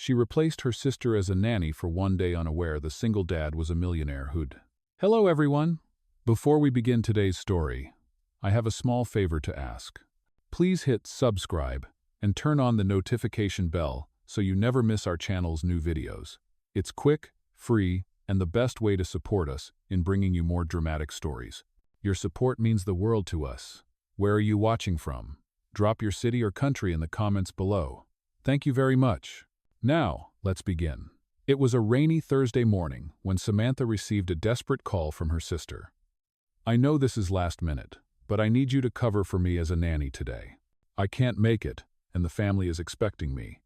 She replaced her sister as a nanny for one day, unaware the single dad was a millionaire who'd. Hello everyone! Before we begin today's story, I have a small favor to ask. Please hit subscribe and turn on the notification bell so you never miss our channel's new videos. It's quick, free, and the best way to support us in bringing you more dramatic stories. Your support means the world to us. Where are you watching from? Drop your city or country in the comments below. Thank you very much. Now, let's begin. It was a rainy Thursday morning when Samantha received a desperate call from her sister. I know this is last minute, but I need you to cover for me as a nanny today. I can't make it, and the family is expecting me.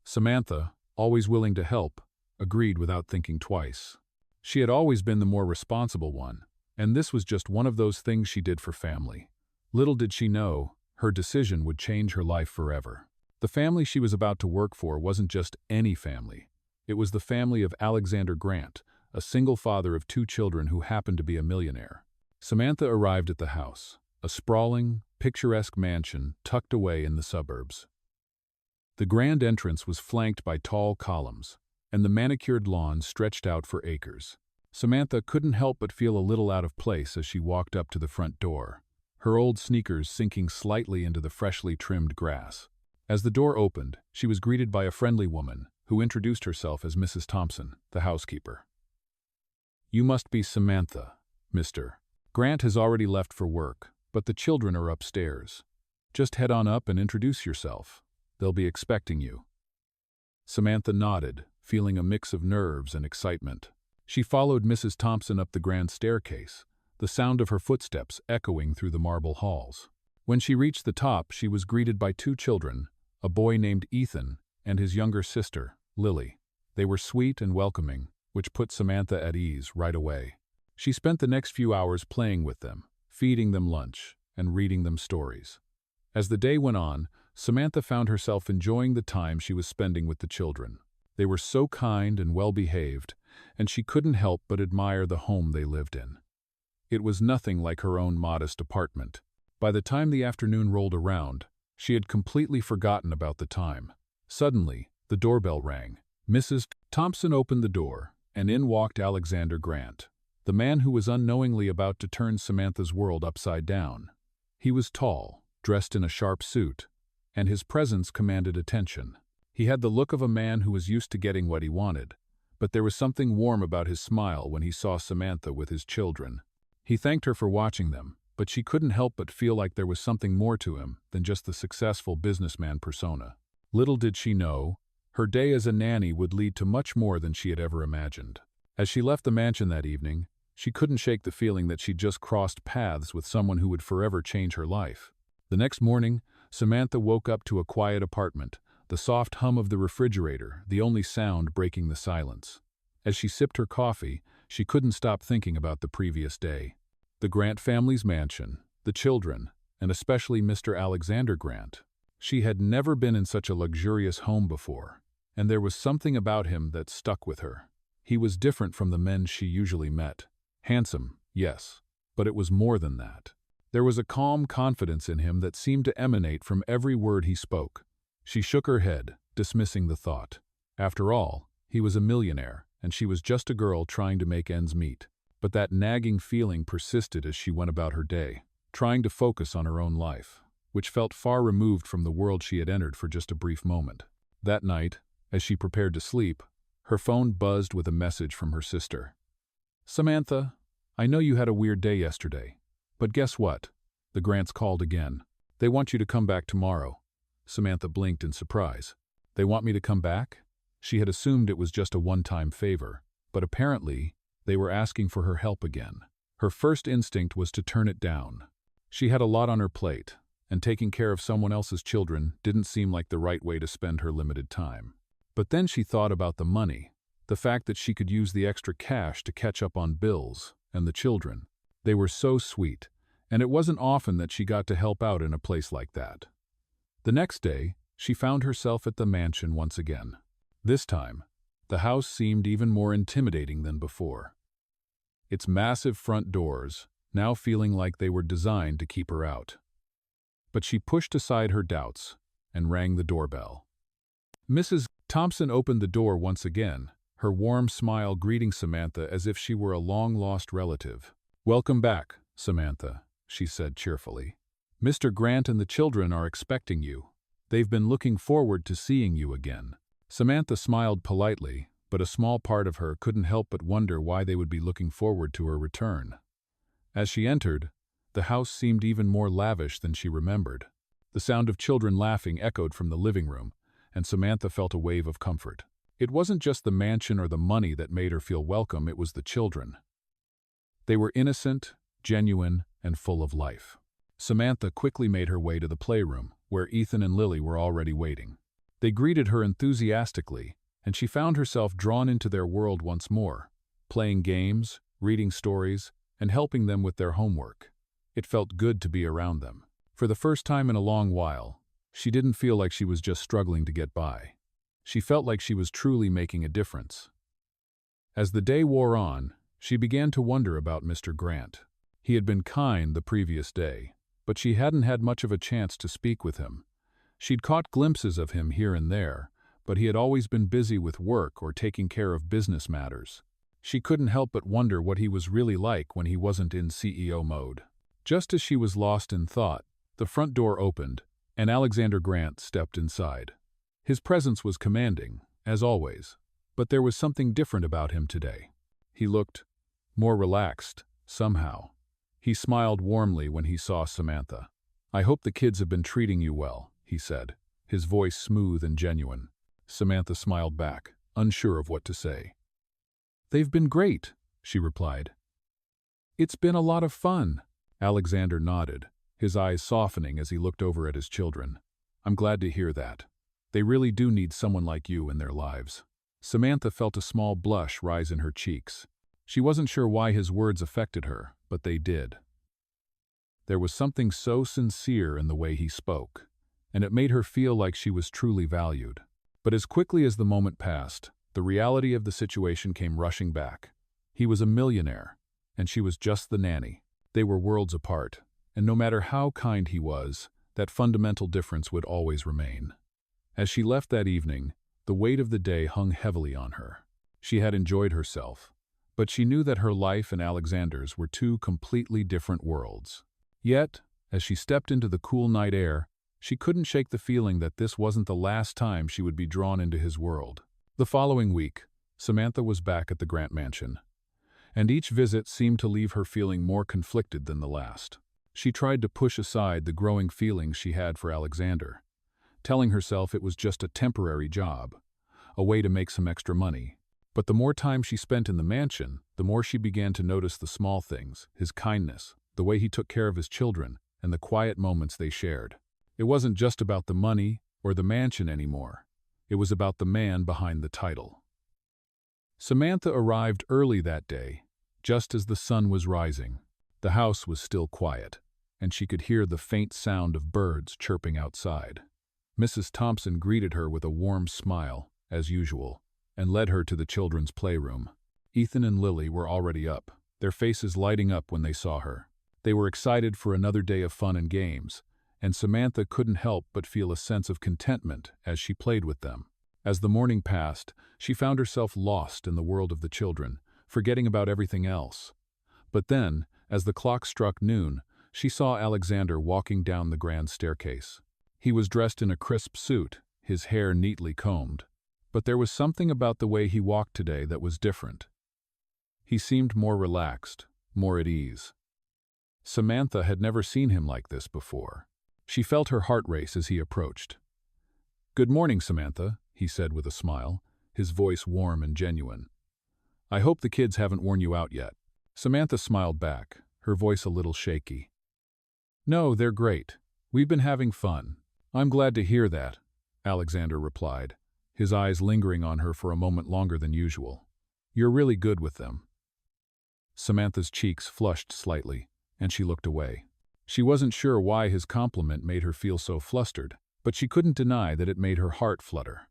Samantha, always willing to help, agreed without thinking twice. She had always been the more responsible one, and this was just one of those things she did for family. Little did she know, her decision would change her life forever. The family she was about to work for wasn't just any family. It was the family of Alexander Grant, a single father of 2 children who happened to be a millionaire. Samantha arrived at the house, a sprawling, picturesque mansion tucked away in the suburbs. The grand entrance was flanked by tall columns, and the manicured lawn stretched out for acres. Samantha couldn't help but feel a little out of place as she walked up to the front door, her old sneakers sinking slightly into the freshly trimmed grass. As the door opened, she was greeted by a friendly woman who introduced herself as Mrs. Thompson, the housekeeper. You must be Samantha, Mr. Grant has already left for work, but the children are upstairs. Just head on up and introduce yourself. They'll be expecting you. Samantha nodded, feeling a mix of nerves and excitement. She followed Mrs. Thompson up the grand staircase, the sound of her footsteps echoing through the marble halls. When she reached the top, she was greeted by 2 children, a boy named Ethan and his younger sister, Lily. They were sweet and welcoming, which put Samantha at ease right away. She spent the next few hours playing with them, feeding them lunch, and reading them stories. As the day went on, Samantha found herself enjoying the time she was spending with the children. They were so kind and well-behaved, and she couldn't help but admire the home they lived in. It was nothing like her own modest apartment. By the time the afternoon rolled around, she had completely forgotten about the time. Suddenly, the doorbell rang. Mrs. Thompson opened the door, and in walked Alexander Grant, the man who was unknowingly about to turn Samantha's world upside down. He was tall, dressed in a sharp suit, and his presence commanded attention. He had the look of a man who was used to getting what he wanted, but there was something warm about his smile when he saw Samantha with his children. He thanked her for watching them, but she couldn't help but feel like there was something more to him than just the successful businessman persona. Little did she know, her day as a nanny would lead to much more than she had ever imagined. As she left the mansion that evening, she couldn't shake the feeling that she'd just crossed paths with someone who would forever change her life. The next morning, Samantha woke up to a quiet apartment, the soft hum of the refrigerator, the only sound breaking the silence. As she sipped her coffee, she couldn't stop thinking about the previous day. The Grant family's mansion, the children, and especially Mr. Alexander Grant. She had never been in such a luxurious home before, and there was something about him that stuck with her. He was different from the men she usually met. Handsome, yes, but it was more than that. There was a calm confidence in him that seemed to emanate from every word he spoke. She shook her head, dismissing the thought. After all, he was a millionaire, and she was just a girl trying to make ends meet. But that nagging feeling persisted as she went about her day, trying to focus on her own life, which felt far removed from the world she had entered for just a brief moment. That night, as she prepared to sleep, her phone buzzed with a message from her sister. Samantha, I know you had a weird day yesterday, but guess what? The Grants called again. They want you to come back tomorrow. Samantha blinked in surprise. They want me to come back? She had assumed it was just a one-time favor, but apparently, they were asking for her help again. Her first instinct was to turn it down. She had a lot on her plate, and taking care of someone else's children didn't seem like the right way to spend her limited time. But then she thought about the money, the fact that she could use the extra cash to catch up on bills, and the children. They were so sweet, and it wasn't often that she got to help out in a place like that. The next day, she found herself at the mansion once again. This time, the house seemed even more intimidating than before. Its massive front doors, now feeling like they were designed to keep her out. But she pushed aside her doubts and rang the doorbell. Mrs. Thompson opened the door once again, her warm smile greeting Samantha as if she were a long-lost relative. "Welcome back, Samantha," she said cheerfully. "Mr. Grant and the children are expecting you. They've been looking forward to seeing you again." Samantha smiled politely, but a small part of her couldn't help but wonder why they would be looking forward to her return. As she entered, the house seemed even more lavish than she remembered. The sound of children laughing echoed from the living room, and Samantha felt a wave of comfort. It wasn't just the mansion or the money that made her feel welcome, it was the children. They were innocent, genuine, and full of life. Samantha quickly made her way to the playroom, where Ethan and Lily were already waiting. They greeted her enthusiastically, and she found herself drawn into their world once more, playing games, reading stories, and helping them with their homework. It felt good to be around them. For the first time in a long while, she didn't feel like she was just struggling to get by. She felt like she was truly making a difference. As the day wore on, she began to wonder about Mr. Grant. He had been kind the previous day, but she hadn't had much of a chance to speak with him. She'd caught glimpses of him here and there, but he had always been busy with work or taking care of business matters. She couldn't help but wonder what he was really like when he wasn't in CEO mode. Just as she was lost in thought, the front door opened, and Alexander Grant stepped inside. His presence was commanding, as always, but there was something different about him today. He looked more relaxed, somehow. He smiled warmly when he saw Samantha. "I hope the kids have been treating you well," he said, his voice smooth and genuine. Samantha smiled back, unsure of what to say. "They've been great," she replied. "It's been a lot of fun." Alexander nodded, his eyes softening as he looked over at his children. "I'm glad to hear that. They really do need someone like you in their lives." Samantha felt a small blush rise in her cheeks. She wasn't sure why his words affected her, but they did. There was something so sincere in the way he spoke, and it made her feel like she was truly valued. But as quickly as the moment passed, the reality of the situation came rushing back. He was a millionaire, and she was just the nanny. They were worlds apart, and no matter how kind he was, that fundamental difference would always remain. As she left that evening, the weight of the day hung heavily on her. She had enjoyed herself, but she knew that her life and Alexander's were two completely different worlds. Yet, as she stepped into the cool night air, she couldn't shake the feeling that this wasn't the last time she would be drawn into his world. The following week, Samantha was back at the Grant mansion, and each visit seemed to leave her feeling more conflicted than the last. She tried to push aside the growing feelings she had for Alexander, telling herself it was just a temporary job, a way to make some extra money. But the more time she spent in the mansion, the more she began to notice the small things, his kindness, the way he took care of his children, and the quiet moments they shared. It wasn't just about the money or the mansion anymore. It was about the man behind the title. Samantha arrived early that day, just as the sun was rising. The house was still quiet, and she could hear the faint sound of birds chirping outside. Mrs. Thompson greeted her with a warm smile, as usual, and led her to the children's playroom. Ethan and Lily were already up, their faces lighting up when they saw her. They were excited for another day of fun and games, and Samantha couldn't help but feel a sense of contentment as she played with them. As the morning passed, she found herself lost in the world of the children, forgetting about everything else. But then, as the clock struck noon, she saw Alexander walking down the grand staircase. He was dressed in a crisp suit, his hair neatly combed. But there was something about the way he walked today that was different. He seemed more relaxed, more at ease. Samantha had never seen him like this before. She felt her heart race as he approached. "Good morning, Samantha," he said with a smile, his voice warm and genuine. "I hope the kids haven't worn you out yet." Samantha smiled back, her voice a little shaky. "No, they're great. We've been having fun." "I'm glad to hear that," Alexander replied, his eyes lingering on her for a moment longer than usual. "You're really good with them." Samantha's cheeks flushed slightly, and she looked away. She wasn't sure why his compliment made her feel so flustered, but she couldn't deny that it made her heart flutter.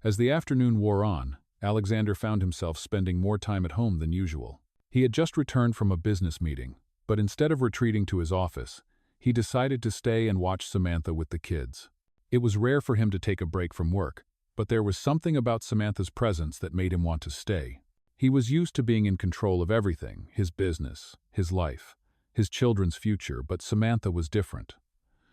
As the afternoon wore on, Alexander found himself spending more time at home than usual. He had just returned from a business meeting, but instead of retreating to his office, he decided to stay and watch Samantha with the kids. It was rare for him to take a break from work, but there was something about Samantha's presence that made him want to stay. He was used to being in control of everything, his business, his life, his children's future, but Samantha was different.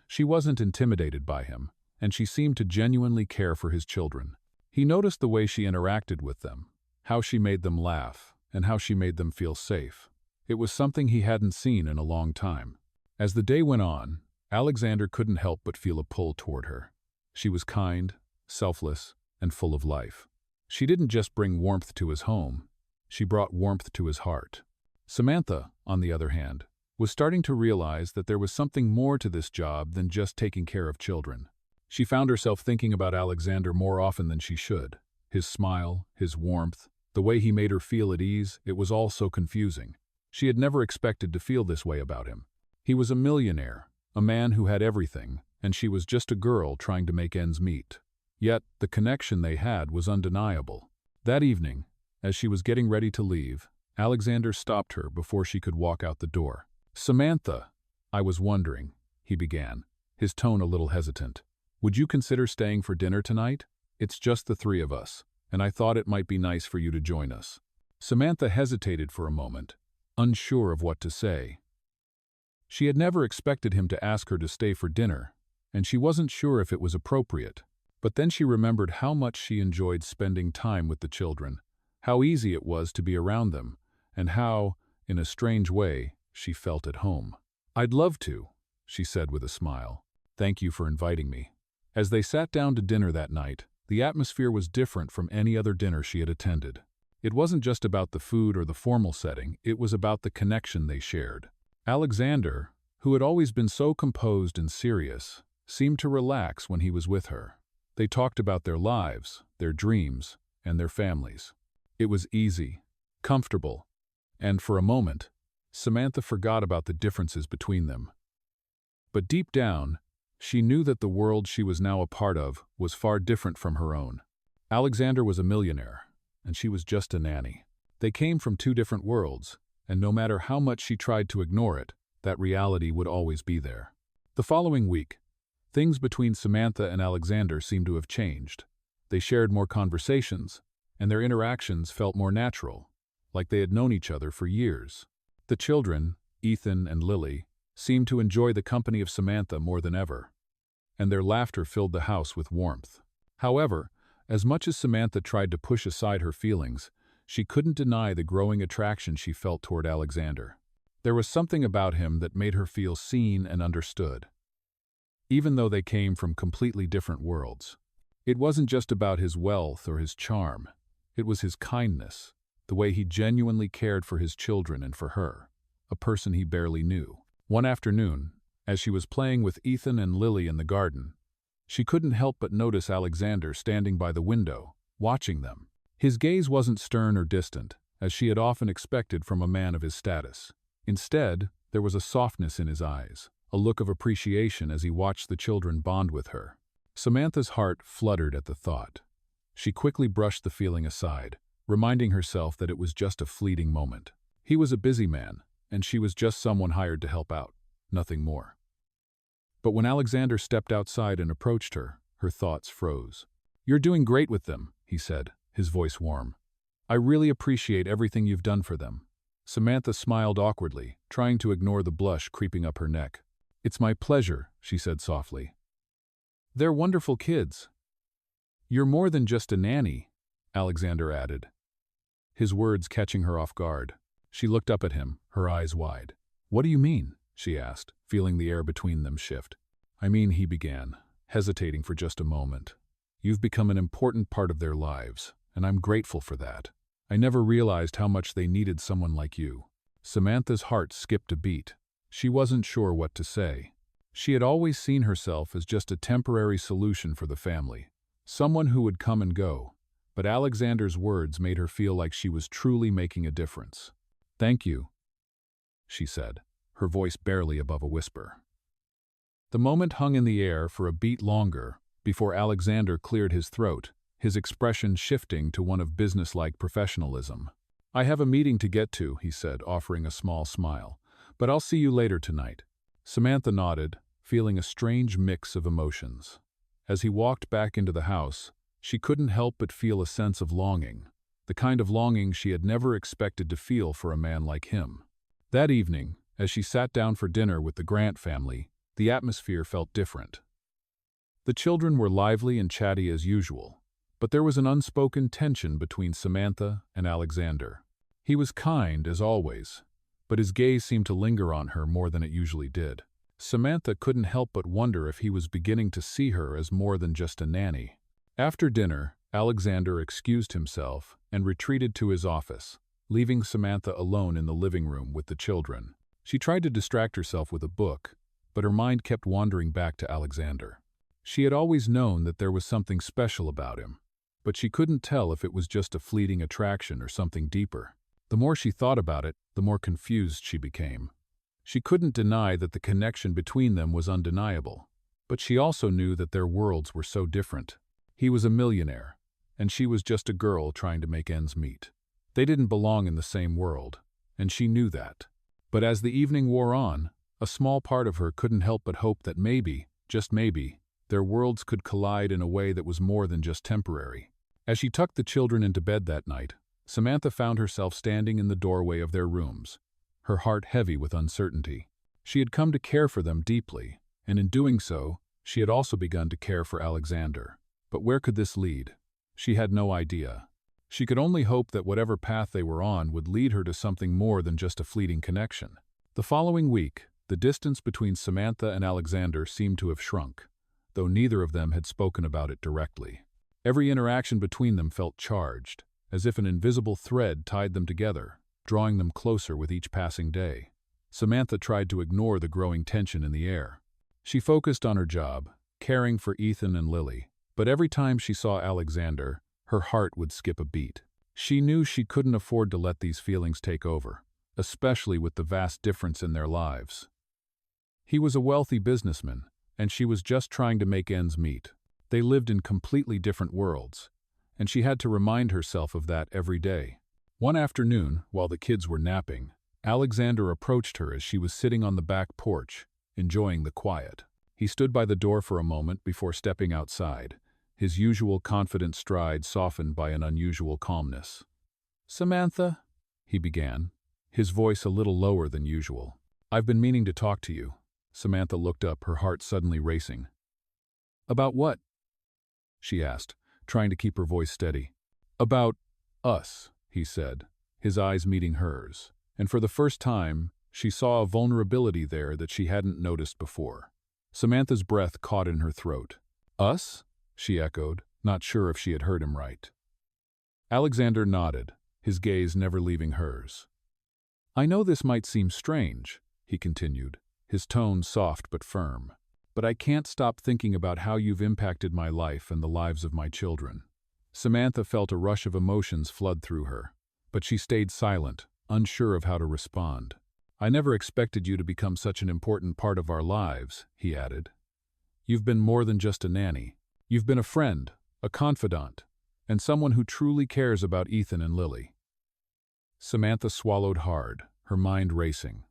She wasn't intimidated by him, and she seemed to genuinely care for his children. He noticed the way she interacted with them, how she made them laugh, and how she made them feel safe. It was something he hadn't seen in a long time. As the day went on, Alexander couldn't help but feel a pull toward her. She was kind, selfless, and full of life. She didn't just bring warmth to his home, she brought warmth to his heart. Samantha, on the other hand, was starting to realize that there was something more to this job than just taking care of children. She found herself thinking about Alexander more often than she should. His smile, his warmth, the way he made her feel at ease, it was all so confusing. She had never expected to feel this way about him. He was a millionaire, a man who had everything, and she was just a girl trying to make ends meet. Yet, the connection they had was undeniable. That evening, as she was getting ready to leave, Alexander stopped her before she could walk out the door. "Samantha, I was wondering," he began, his tone a little hesitant. "Would you consider staying for dinner tonight? It's just the three of us, and I thought it might be nice for you to join us." Samantha hesitated for a moment, unsure of what to say. She had never expected him to ask her to stay for dinner, and she wasn't sure if it was appropriate. But then she remembered how much she enjoyed spending time with the children, how easy it was to be around them, and how, in a strange way, she felt at home. "I'd love to," she said with a smile. "Thank you for inviting me." As they sat down to dinner that night, the atmosphere was different from any other dinner she had attended. It wasn't just about the food or the formal setting, it was about the connection they shared. Alexander, who had always been so composed and serious, seemed to relax when he was with her. They talked about their lives, their dreams, and their families. It was easy, comfortable, and for a moment, Samantha forgot about the differences between them. But deep down, she knew that the world she was now a part of was far different from her own. Alexander was a millionaire, and she was just a nanny. They came from two different worlds, and no matter how much she tried to ignore it, that reality would always be there. The following week, things between Samantha and Alexander seemed to have changed. They shared more conversations, and their interactions felt more natural, like they had known each other for years. The children, Ethan and Lily, seemed to enjoy the company of Samantha more than ever, and their laughter filled the house with warmth. However, as much as Samantha tried to push aside her feelings, she couldn't deny the growing attraction she felt toward Alexander. There was something about him that made her feel seen and understood, even though they came from completely different worlds. It wasn't just about his wealth or his charm. It was his kindness, the way he genuinely cared for his children and for her, a person he barely knew. One afternoon, as she was playing with Ethan and Lily in the garden, she couldn't help but notice Alexander standing by the window, watching them. His gaze wasn't stern or distant, as she had often expected from a man of his status. Instead, there was a softness in his eyes, a look of appreciation as he watched the children bond with her. Samantha's heart fluttered at the thought. She quickly brushed the feeling aside, reminding herself that it was just a fleeting moment. He was a busy man, and she was just someone hired to help out, nothing more. But when Alexander stepped outside and approached her, her thoughts froze. "You're doing great with them," he said, his voice warm. "I really appreciate everything you've done for them." Samantha smiled awkwardly, trying to ignore the blush creeping up her neck. "It's my pleasure," she said softly. "They're wonderful kids." "You're more than just a nanny," Alexander added, his words catching her off guard. She looked up at him, her eyes wide. "What do you mean?" she asked, feeling the air between them shift. "I mean," he began, hesitating for just a moment. "You've become an important part of their lives, and I'm grateful for that. I never realized how much they needed someone like you." Samantha's heart skipped a beat. She wasn't sure what to say. She had always seen herself as just a temporary solution for the family, someone who would come and go, but Alexander's words made her feel like she was truly making a difference. "Thank you," she said, her voice barely above a whisper. The moment hung in the air for a beat longer before Alexander cleared his throat, his expression shifting to one of businesslike professionalism. "I have a meeting to get to," he said, offering a small smile, "but I'll see you later tonight." Samantha nodded, feeling a strange mix of emotions. As he walked back into the house, She couldn't help but feel a sense of longing, the kind of longing she had never expected to feel for a man like him. That evening, as she sat down for dinner with the Grant family, the atmosphere felt different. The children were lively and chatty as usual, but there was an unspoken tension between Samantha and Alexander. He was kind, as always, but his gaze seemed to linger on her more than it usually did. Samantha couldn't help but wonder if he was beginning to see her as more than just a nanny. After dinner, Alexander excused himself and retreated to his office, leaving Samantha alone in the living room with the children. She tried to distract herself with a book, but her mind kept wandering back to Alexander. She had always known that there was something special about him, but she couldn't tell if it was just a fleeting attraction or something deeper. The more she thought about it, the more confused she became. She couldn't deny that the connection between them was undeniable, but she also knew that their worlds were so different. He was a millionaire, and she was just a girl trying to make ends meet. They didn't belong in the same world, and she knew that. But as the evening wore on, a small part of her couldn't help but hope that maybe, just maybe, their worlds could collide in a way that was more than just temporary. As she tucked the children into bed that night, Samantha found herself standing in the doorway of their rooms, her heart heavy with uncertainty. She had come to care for them deeply, and in doing so, she had also begun to care for Alexander. But where could this lead? She had no idea. She could only hope that whatever path they were on would lead her to something more than just a fleeting connection. The following week, the distance between Samantha and Alexander seemed to have shrunk, though neither of them had spoken about it directly. Every interaction between them felt charged, as if an invisible thread tied them together, drawing them closer with each passing day. Samantha tried to ignore the growing tension in the air. She focused on her job, caring for Ethan and Lily, but every time she saw Alexander, her heart would skip a beat. She knew she couldn't afford to let these feelings take over, especially with the vast difference in their lives. He was a wealthy businessman, and she was just trying to make ends meet. They lived in completely different worlds, and she had to remind herself of that every day. One afternoon, while the kids were napping, Alexander approached her as she was sitting on the back porch, enjoying the quiet. He stood by the door for a moment before stepping outside, his usual confident stride softened by an unusual calmness. "Samantha," he began, his voice a little lower than usual. "I've been meaning to talk to you." Samantha looked up, her heart suddenly racing. "About what?" she asked, trying to keep her voice steady. "About us," he said, his eyes meeting hers, and for the first time, she saw a vulnerability there that she hadn't noticed before. Samantha's breath caught in her throat. "Us?" she echoed, not sure if she had heard him right. Alexander nodded, his gaze never leaving hers. "I know this might seem strange," he continued, his tone soft but firm, "but I can't stop thinking about how you've impacted my life and the lives of my children." Samantha felt a rush of emotions flood through her, but she stayed silent, unsure of how to respond. "I never expected you to become such an important part of our lives," he added. "You've been more than just a nanny. You've been a friend, a confidant, and someone who truly cares about Ethan and Lily." Samantha swallowed hard, her mind racing.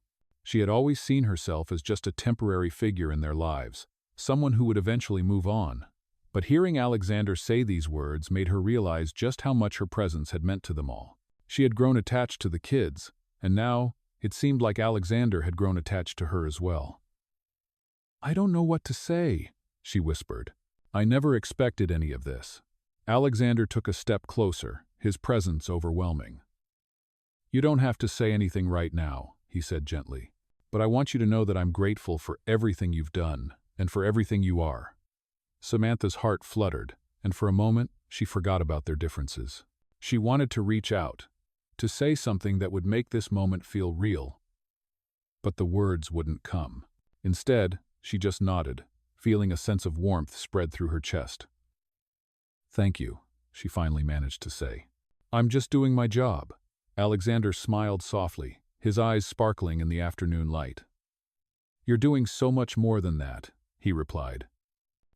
She had always seen herself as just a temporary figure in their lives, someone who would eventually move on. But hearing Alexander say these words made her realize just how much her presence had meant to them all. She had grown attached to the kids, and now it seemed like Alexander had grown attached to her as well. "I don't know what to say," she whispered. "I never expected any of this." Alexander took a step closer, his presence overwhelming. "You don't have to say anything right now," he said gently, "but I want you to know that I'm grateful for everything you've done and for everything you are." Samantha's heart fluttered, and for a moment, she forgot about their differences. She wanted to reach out, to say something that would make this moment feel real. But the words wouldn't come. Instead, she just nodded, feeling a sense of warmth spread through her chest. "Thank you," she finally managed to say. "I'm just doing my job." Alexander smiled softly, his eyes sparkling in the afternoon light. "You're doing so much more than that," he replied.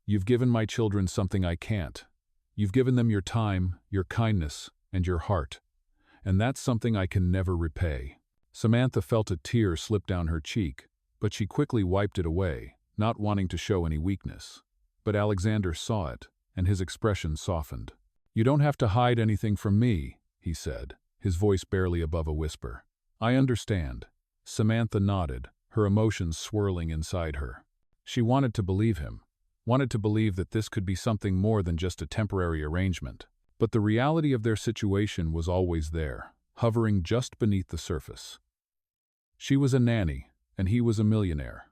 "You've given my children something I can't. You've given them your time, your kindness, and your heart. And that's something I can never repay." Samantha felt a tear slip down her cheek, but she quickly wiped it away, not wanting to show any weakness. But Alexander saw it, and his expression softened. "You don't have to hide anything from me," he said, his voice barely above a whisper. "I understand." Samantha nodded, her emotions swirling inside her. She wanted to believe him, wanted to believe that this could be something more than just a temporary arrangement. But the reality of their situation was always there, hovering just beneath the surface. She was a nanny, and he was a millionaire.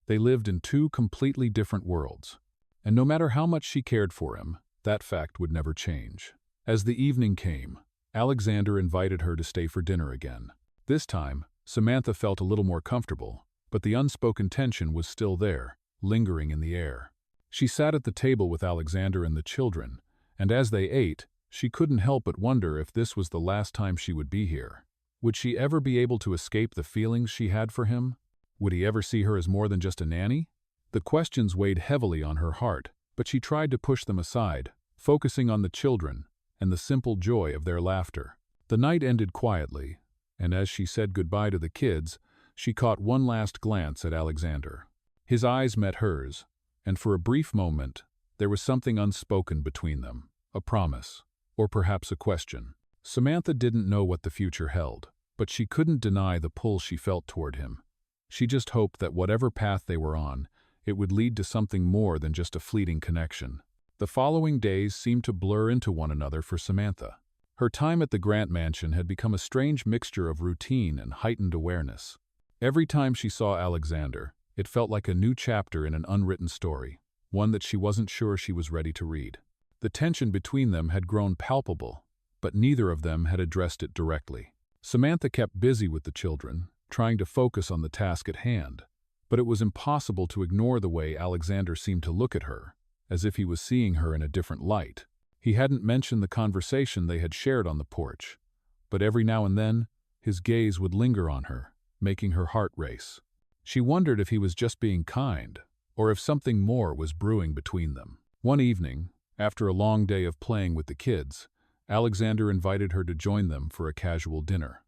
They lived in two completely different worlds, and no matter how much she cared for him, that fact would never change. As the evening came, Alexander invited her to stay for dinner again. This time, Samantha felt a little more comfortable, but the unspoken tension was still there, lingering in the air. She sat at the table with Alexander and the children, and as they ate, she couldn't help but wonder if this was the last time she would be here. Would she ever be able to escape the feelings she had for him? Would he ever see her as more than just a nanny? The questions weighed heavily on her heart, but she tried to push them aside, focusing on the children and the simple joy of their laughter. The night ended quietly, and as she said goodbye to the kids, she caught one last glance at Alexander. His eyes met hers, and for a brief moment, there was something unspoken between them, a promise, or perhaps a question. Samantha didn't know what the future held, but she couldn't deny the pull she felt toward him. She just hoped that whatever path they were on, it would lead to something more than just a fleeting connection. The following days seemed to blur into one another for Samantha. Her time at the Grant Mansion had become a strange mixture of routine and heightened awareness. Every time she saw Alexander, it felt like a new chapter in an unwritten story, one that she wasn't sure she was ready to read. The tension between them had grown palpable, but neither of them had addressed it directly. Samantha kept busy with the children, trying to focus on the task at hand, but it was impossible to ignore the way Alexander seemed to look at her, as if he was seeing her in a different light. He hadn't mentioned the conversation they had shared on the porch, but every now and then, his gaze would linger on her, making her heart race. She wondered if he was just being kind, or if something more was brewing between them. One evening, after a long day of playing with the kids, Alexander invited her to join them for a casual dinner.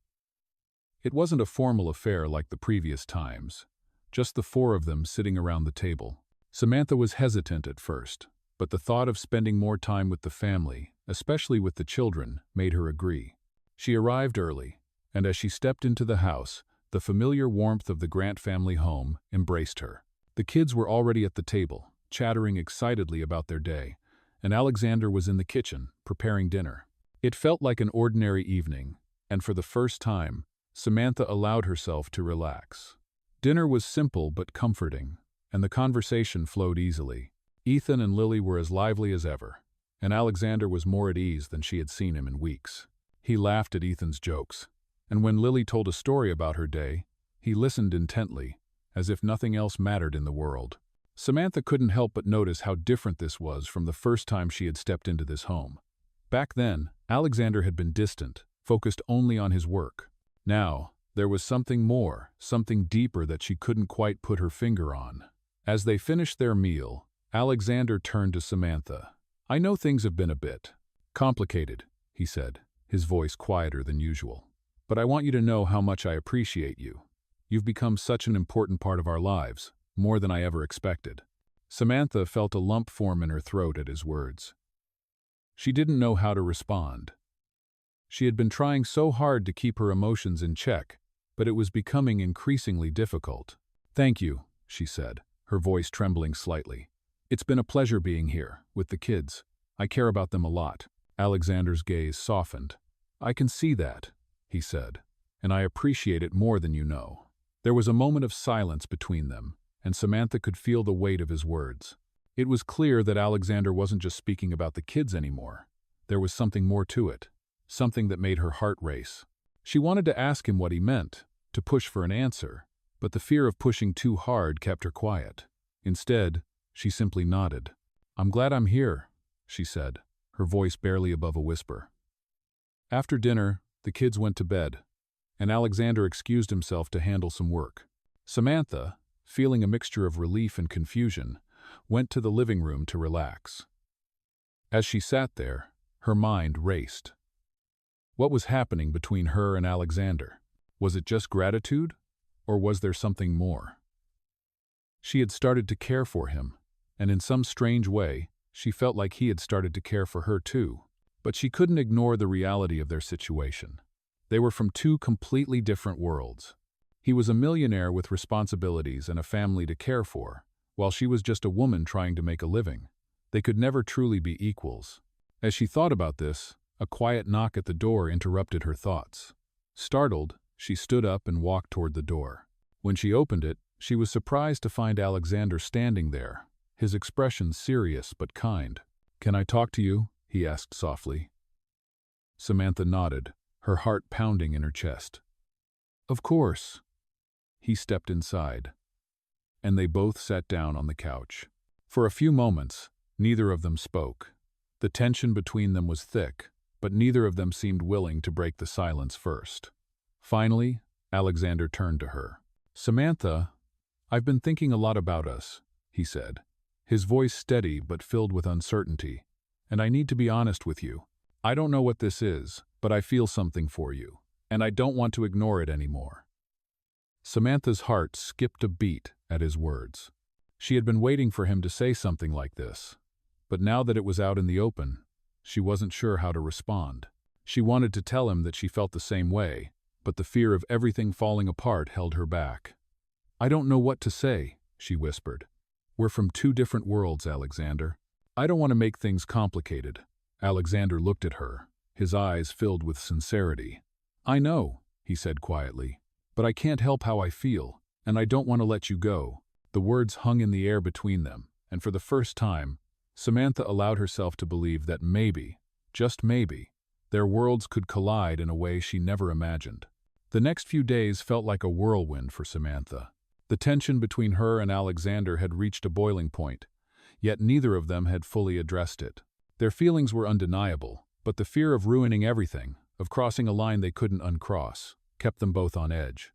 It wasn't a formal affair like the previous times, just the four of them sitting around the table. Samantha was hesitant at first, but the thought of spending more time with the family, especially with the children, made her agree. She arrived early, and as she stepped into the house, the familiar warmth of the Grant family home embraced her. The kids were already at the table, chattering excitedly about their day, and Alexander was in the kitchen, preparing dinner. It felt like an ordinary evening, and for the first time, Samantha allowed herself to relax. Dinner was simple but comforting, and the conversation flowed easily. Ethan and Lily were as lively as ever, and Alexander was more at ease than she had seen him in weeks. He laughed at Ethan's jokes, and when Lily told a story about her day, he listened intently, as if nothing else mattered in the world. Samantha couldn't help but notice how different this was from the first time she had stepped into this home. Back then, Alexander had been distant, focused only on his work. Now, there was something more, something deeper that she couldn't quite put her finger on. As they finished their meal, Alexander turned to Samantha. "I know things have been a bit complicated," he said, his voice quieter than usual. "But I want you to know how much I appreciate you. You've become such an important part of our lives, more than I ever expected." Samantha felt a lump form in her throat at his words. She didn't know how to respond. She had been trying so hard to keep her emotions in check, but it was becoming increasingly difficult. "Thank you," she said, her voice trembling slightly. "It's been a pleasure being here, with the kids. I care about them a lot." Alexander's gaze softened. "I can see that," he said, "and I appreciate it more than you know." There was a moment of silence between them, and Samantha could feel the weight of his words. It was clear that Alexander wasn't just speaking about the kids anymore. There was something more to it, something that made her heart race. She wanted to ask him what he meant, to push for an answer, but the fear of pushing too hard kept her quiet. Instead, she simply nodded. "I'm glad I'm here," she said, her voice barely above a whisper. After dinner, the kids went to bed, and Alexander excused himself to handle some work. Samantha, feeling a mixture of relief and confusion, went to the living room to relax. As she sat there, her mind raced. What was happening between her and Alexander? Was it just gratitude, or was there something more? She had started to care for him, and in some strange way, She felt like he had started to care for her too. But she couldn't ignore the reality of their situation. They were from two completely different worlds. He was a millionaire with responsibilities and a family to care for, while she was just a woman trying to make a living. They could never truly be equals. As she thought about this, a quiet knock at the door interrupted her thoughts. Startled, she stood up and walked toward the door. When she opened it, she was surprised to find Alexander standing there, his expression serious but kind. "Can I talk to you?" he asked softly. Samantha nodded, her heart pounding in her chest. "Of course." He stepped inside, and they both sat down on the couch. For a few moments, neither of them spoke. The tension between them was thick, but neither of them seemed willing to break the silence first. Finally, Alexander turned to her. "Samantha, I've been thinking a lot about us," he said, his voice steady but filled with uncertainty. "And I need to be honest with you. I don't know what this is, but I feel something for you, and I don't want to ignore it anymore." Samantha's heart skipped a beat at his words. She had been waiting for him to say something like this, but now that it was out in the open, she wasn't sure how to respond. She wanted to tell him that she felt the same way, but the fear of everything falling apart held her back. "I don't know what to say," she whispered. "We're from two different worlds, Alexander. I don't want to make things complicated." Alexander looked at her, his eyes filled with sincerity. "I know," he said quietly, "but I can't help how I feel, and I don't want to let you go." The words hung in the air between them, and for the first time, Samantha allowed herself to believe that maybe, just maybe, their worlds could collide in a way she never imagined. The next few days felt like a whirlwind for Samantha. The tension between her and Alexander had reached a boiling point, yet neither of them had fully addressed it. Their feelings were undeniable, but the fear of ruining everything, of crossing a line they couldn't uncross, kept them both on edge.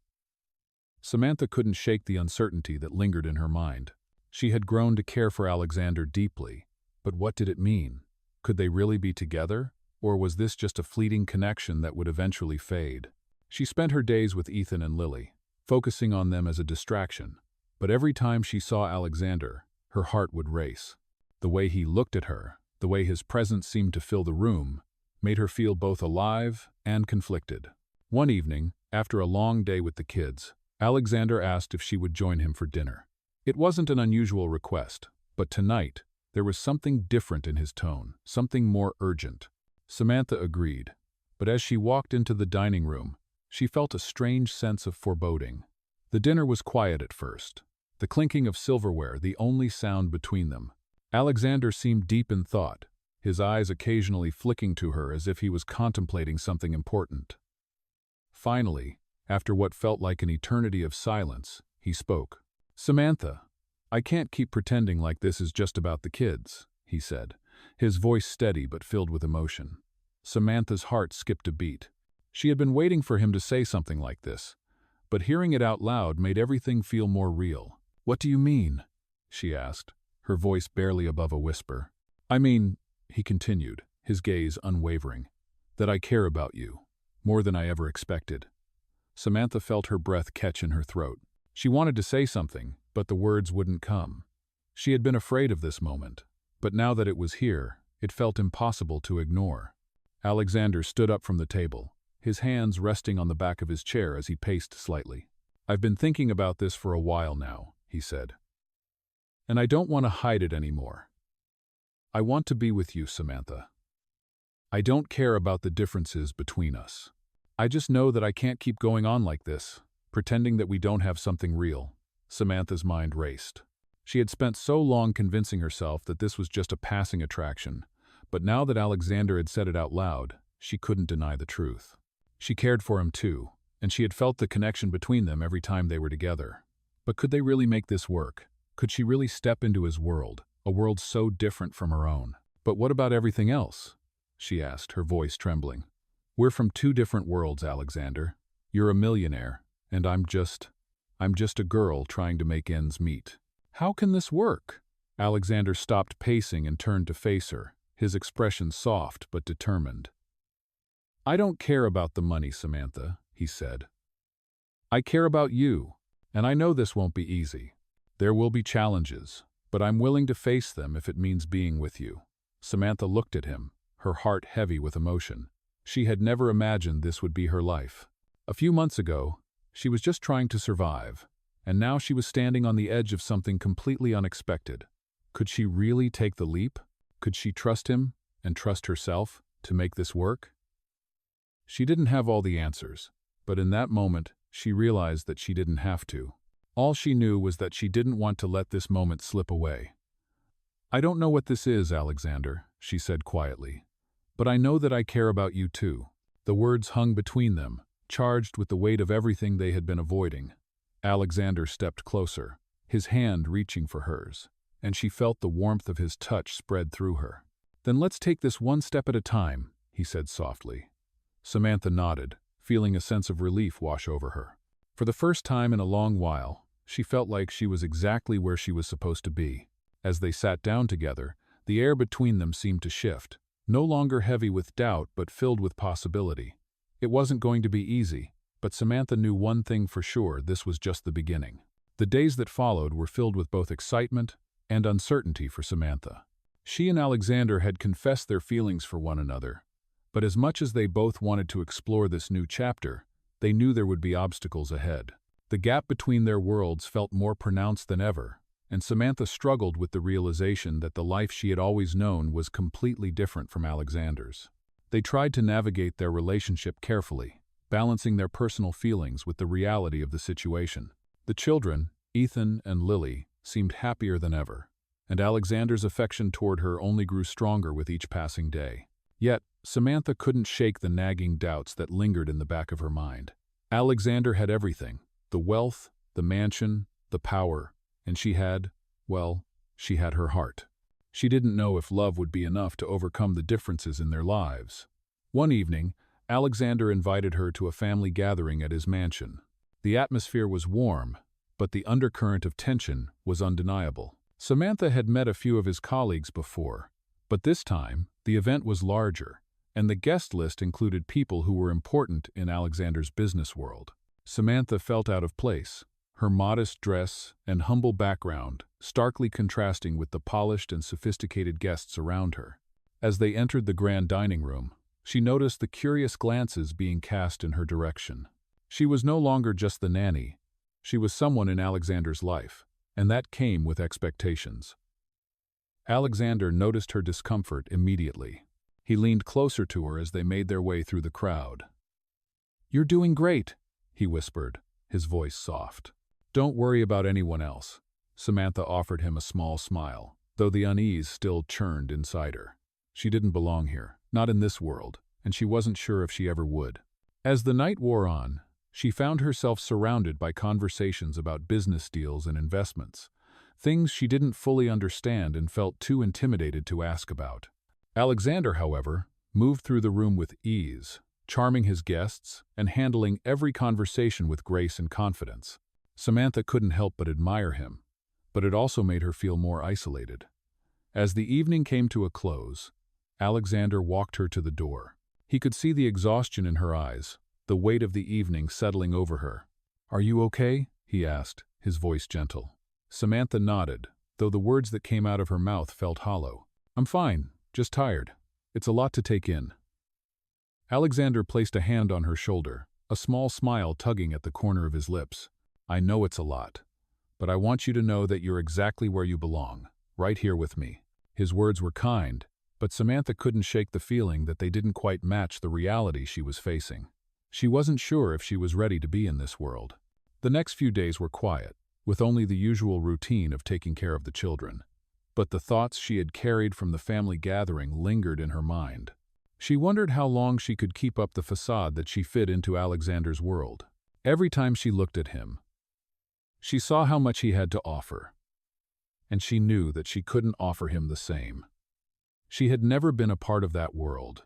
Samantha couldn't shake the uncertainty that lingered in her mind. She had grown to care for Alexander deeply, but what did it mean? Could they really be together, or was this just a fleeting connection that would eventually fade? She spent her days with Ethan and Lily, focusing on them as a distraction, but every time she saw Alexander, her heart would race. The way he looked at her, the way his presence seemed to fill the room, made her feel both alive and conflicted. One evening, after a long day with the kids, Alexander asked if she would join him for dinner. It wasn't an unusual request, but tonight, there was something different in his tone, something more urgent. Samantha agreed, but as she walked into the dining room, she felt a strange sense of foreboding. The dinner was quiet at first, the clinking of silverware the only sound between them. Alexander seemed deep in thought, his eyes occasionally flicking to her as if he was contemplating something important. Finally, after what felt like an eternity of silence, he spoke. "Samantha, I can't keep pretending like this is just about the kids," he said, his voice steady but filled with emotion. Samantha's heart skipped a beat. She had been waiting for him to say something like this, but hearing it out loud made everything feel more real. "What do you mean?" she asked, her voice barely above a whisper. "I mean," he continued, his gaze unwavering, "that I care about you, more than I ever expected." Samantha felt her breath catch in her throat. She wanted to say something, but the words wouldn't come. She had been afraid of this moment, but now that it was here, it felt impossible to ignore. Alexander stood up from the table, his hands resting on the back of his chair as he paced slightly. "I've been thinking about this for a while now," he said. "And I don't want to hide it anymore. I want to be with you, Samantha. I don't care about the differences between us. I just know that I can't keep going on like this, pretending that we don't have something real." Samantha's mind raced. She had spent so long convincing herself that this was just a passing attraction, but now that Alexander had said it out loud, she couldn't deny the truth. She cared for him too, and she had felt the connection between them every time they were together. But could they really make this work? Could she really step into his world, a world so different from her own? "But what about everything else?" she asked, her voice trembling. "We're from two different worlds, Alexander. You're a millionaire, and I'm just a girl trying to make ends meet. How can this work?" Alexander stopped pacing and turned to face her, his expression soft but determined. "I don't care about the money, Samantha," he said. "I care about you, and I know this won't be easy. There will be challenges, but I'm willing to face them if it means being with you." Samantha looked at him, her heart heavy with emotion. She had never imagined this would be her life. A few months ago, she was just trying to survive, and now she was standing on the edge of something completely unexpected. Could she really take the leap? Could she trust him, and trust herself, to make this work? She didn't have all the answers, but in that moment, she realized that she didn't have to. All she knew was that she didn't want to let this moment slip away. "I don't know what this is, Alexander," she said quietly, "but I know that I care about you too." The words hung between them, charged with the weight of everything they had been avoiding. Alexander stepped closer, his hand reaching for hers, and she felt the warmth of his touch spread through her. "Then let's take this one step at a time," he said softly. Samantha nodded, feeling a sense of relief wash over her. For the first time in a long while, she felt like she was exactly where she was supposed to be. As they sat down together, the air between them seemed to shift, no longer heavy with doubt but filled with possibility. It wasn't going to be easy, but Samantha knew one thing for sure: this was just the beginning. The days that followed were filled with both excitement and uncertainty for Samantha. She and Alexander had confessed their feelings for one another, but as much as they both wanted to explore this new chapter, they knew there would be obstacles ahead. The gap between their worlds felt more pronounced than ever, and Samantha struggled with the realization that the life she had always known was completely different from Alexander's. They tried to navigate their relationship carefully, balancing their personal feelings with the reality of the situation. The children, Ethan and Lily, seemed happier than ever, and Alexander's affection toward her only grew stronger with each passing day. Yet, Samantha couldn't shake the nagging doubts that lingered in the back of her mind. Alexander had everything: the wealth, the mansion, the power, and she had her heart. She didn't know if love would be enough to overcome the differences in their lives. One evening, Alexander invited her to a family gathering at his mansion. The atmosphere was warm, but the undercurrent of tension was undeniable. Samantha had met a few of his colleagues before, but this time, the event was larger, and the guest list included people who were important in Alexander's business world. Samantha felt out of place, her modest dress and humble background starkly contrasting with the polished and sophisticated guests around her. As they entered the grand dining room, she noticed the curious glances being cast in her direction. She was no longer just the nanny. She was someone in Alexander's life, and that came with expectations. Alexander noticed her discomfort immediately. He leaned closer to her as they made their way through the crowd. "You're doing great," he whispered, his voice soft. "Don't worry about anyone else." Samantha offered him a small smile, though the unease still churned inside her. She didn't belong here, not in this world, and she wasn't sure if she ever would. As the night wore on, she found herself surrounded by conversations about business deals and investments, things she didn't fully understand and felt too intimidated to ask about. Alexander, however, moved through the room with ease, charming his guests and handling every conversation with grace and confidence. Samantha couldn't help but admire him, but it also made her feel more isolated. As the evening came to a close, Alexander walked her to the door. He could see the exhaustion in her eyes, the weight of the evening settling over her. "Are you okay?" he asked, his voice gentle. Samantha nodded, though the words that came out of her mouth felt hollow. "I'm fine, just tired. It's a lot to take in." Alexander placed a hand on her shoulder, a small smile tugging at the corner of his lips. "I know it's a lot, but I want you to know that you're exactly where you belong, right here with me." His words were kind, but Samantha couldn't shake the feeling that they didn't quite match the reality she was facing. She wasn't sure if she was ready to be in this world. The next few days were quiet, with only the usual routine of taking care of the children. But the thoughts she had carried from the family gathering lingered in her mind. She wondered how long she could keep up the facade that she fit into Alexander's world. Every time she looked at him, she saw how much he had to offer, and she knew that she couldn't offer him the same. She had never been a part of that world,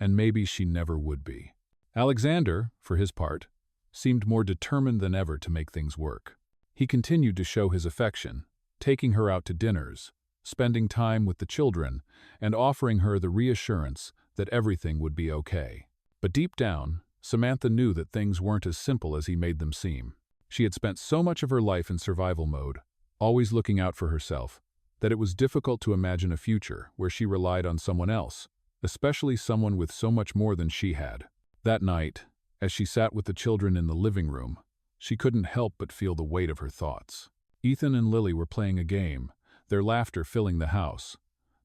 and maybe she never would be. Alexander, for his part, seemed more determined than ever to make things work. He continued to show his affection, taking her out to dinners, spending time with the children, and offering her the reassurance that everything would be okay. But deep down, Samantha knew that things weren't as simple as he made them seem. She had spent so much of her life in survival mode, always looking out for herself, that it was difficult to imagine a future where she relied on someone else, especially someone with so much more than she had. That night, as she sat with the children in the living room, she couldn't help but feel the weight of her thoughts. Ethan and Lily were playing a game, their laughter filling the house.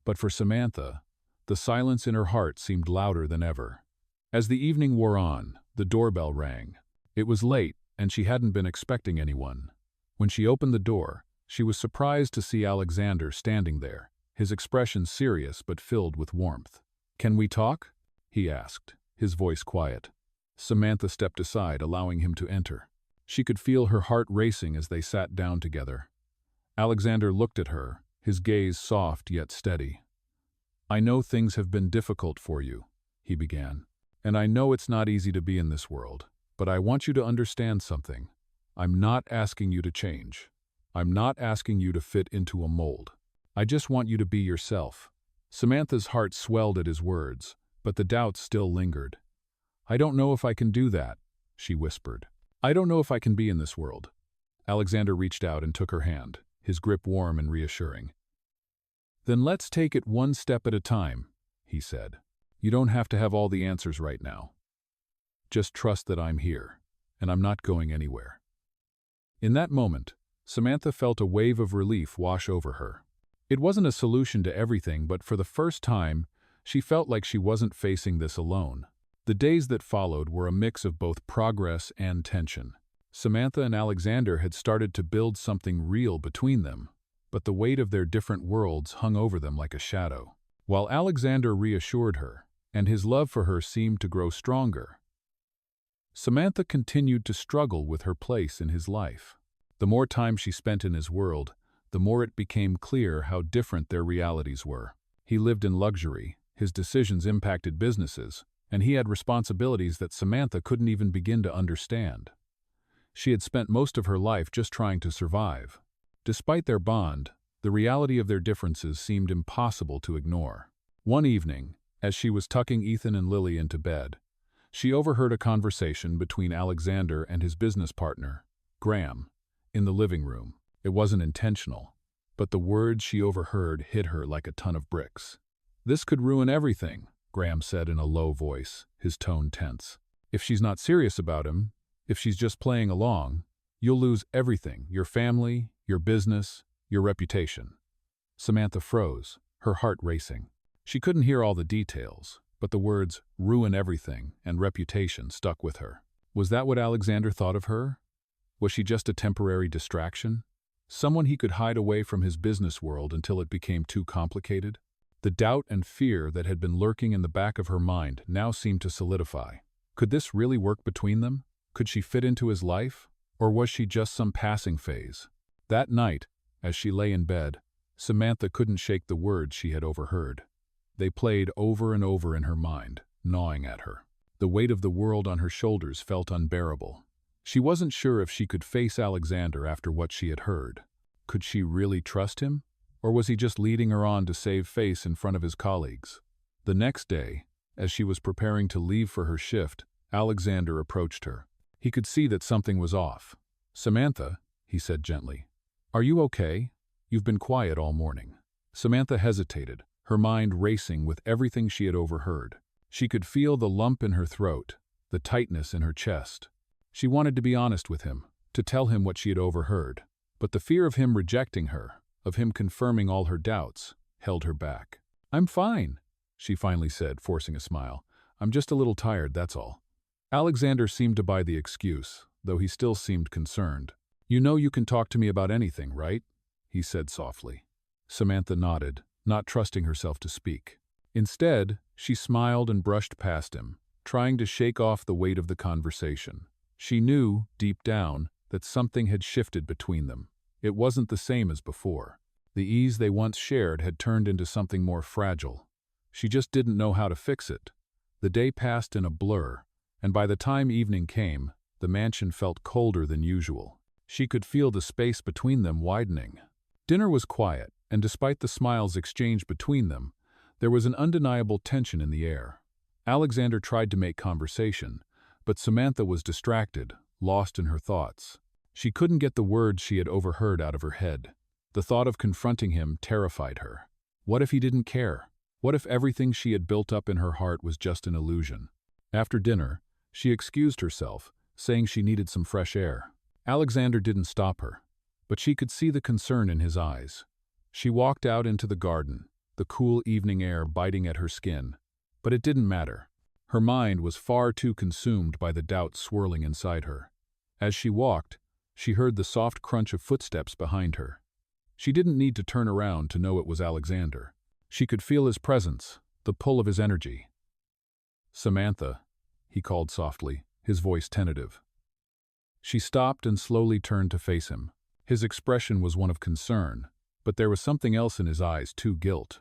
But for Samantha, the silence in her heart seemed louder than ever. As the evening wore on, the doorbell rang. It was late, and she hadn't been expecting anyone. When she opened the door, she was surprised to see Alexander standing there, his expression serious but filled with warmth. "Can we talk?" he asked, his voice quiet. Samantha stepped aside, allowing him to enter. She could feel her heart racing as they sat down together. Alexander looked at her, his gaze soft yet steady. "I know things have been difficult for you," he began. "And I know it's not easy to be in this world, but I want you to understand something. I'm not asking you to change. I'm not asking you to fit into a mold. I just want you to be yourself." Samantha's heart swelled at his words, but the doubts still lingered. "I don't know if I can do that," she whispered. "I don't know if I can be in this world." Alexander reached out and took her hand, his grip warm and reassuring. "Then let's take it one step at a time," he said. "You don't have to have all the answers right now. Just trust that I'm here, and I'm not going anywhere." In that moment, Samantha felt a wave of relief wash over her. It wasn't a solution to everything, but for the first time, she felt like she wasn't facing this alone. The days that followed were a mix of both progress and tension. Samantha and Alexander had started to build something real between them, but the weight of their different worlds hung over them like a shadow. While Alexander reassured her, and his love for her seemed to grow stronger, Samantha continued to struggle with her place in his life. The more time she spent in his world, the more it became clear how different their realities were. He lived in luxury, his decisions impacted businesses, and he had responsibilities that Samantha couldn't even begin to understand. She had spent most of her life just trying to survive. Despite their bond, the reality of their differences seemed impossible to ignore. One evening, as she was tucking Ethan and Lily into bed, she overheard a conversation between Alexander and his business partner, Graham, in the living room. It wasn't intentional, but the words she overheard hit her like a ton of bricks. "This could ruin everything," Graham said in a low voice, his tone tense. "If she's not serious about him, if she's just playing along, you'll lose everything, your family, your business, your reputation." Samantha froze, her heart racing. She couldn't hear all the details, but the words "ruin everything" and "reputation" stuck with her. Was that what Alexander thought of her? Was she just a temporary distraction? Someone he could hide away from his business world until it became too complicated? The doubt and fear that had been lurking in the back of her mind now seemed to solidify. Could this really work between them? Could she fit into his life? Or was she just some passing phase? That night, as she lay in bed, Samantha couldn't shake the words she had overheard. They played over and over in her mind, gnawing at her. The weight of the world on her shoulders felt unbearable. She wasn't sure if she could face Alexander after what she had heard. Could she really trust him? Or was he just leading her on to save face in front of his colleagues? The next day, as she was preparing to leave for her shift, Alexander approached her. He could see that something was off. "Samantha," he said gently, "are you okay? You've been quiet all morning." Samantha hesitated, her mind racing with everything she had overheard. She could feel the lump in her throat, the tightness in her chest. She wanted to be honest with him, to tell him what she had overheard, but the fear of him rejecting her, of him confirming all her doubts, held her back. "I'm fine," she finally said, forcing a smile. "I'm just a little tired, that's all." Alexander seemed to buy the excuse, though he still seemed concerned. "You know you can talk to me about anything, right?" he said softly. Samantha nodded, not trusting herself to speak. Instead, she smiled and brushed past him, trying to shake off the weight of the conversation. She knew, deep down, that something had shifted between them. It wasn't the same as before. The ease they once shared had turned into something more fragile. She just didn't know how to fix it. The day passed in a blur, and by the time evening came, the mansion felt colder than usual. She could feel the space between them widening. Dinner was quiet, and despite the smiles exchanged between them, there was an undeniable tension in the air. Alexander tried to make conversation, but Samantha was distracted, lost in her thoughts. She couldn't get the words she had overheard out of her head. The thought of confronting him terrified her. What if he didn't care? What if everything she had built up in her heart was just an illusion? After dinner, she excused herself, saying she needed some fresh air. Alexander didn't stop her, but she could see the concern in his eyes. She walked out into the garden, the cool evening air biting at her skin. But it didn't matter. Her mind was far too consumed by the doubt swirling inside her. As she walked, she heard the soft crunch of footsteps behind her. She didn't need to turn around to know it was Alexander. She could feel his presence, the pull of his energy. "Samantha," he called softly, his voice tentative. She stopped and slowly turned to face him. His expression was one of concern, but there was something else in his eyes too, guilt.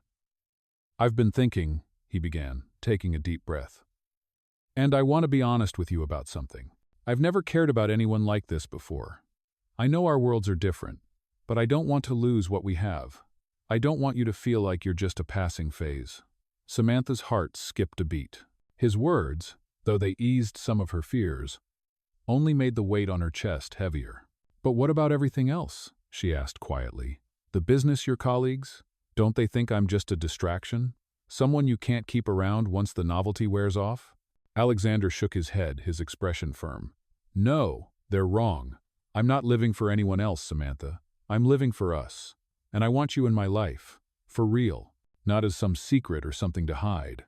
"I've been thinking," he began, taking a deep breath. "And I want to be honest with you about something. I've never cared about anyone like this before. I know our worlds are different, but I don't want to lose what we have. I don't want you to feel like you're just a passing phase." Samantha's heart skipped a beat. His words, though they eased some of her fears, only made the weight on her chest heavier. "But what about everything else?" she asked quietly. "The business, your colleagues? Don't they think I'm just a distraction? Someone you can't keep around once the novelty wears off?" Alexander shook his head, his expression firm. "No, they're wrong. I'm not living for anyone else, Samantha. I'm living for us. And I want you in my life. For real. Not as some secret or something to hide."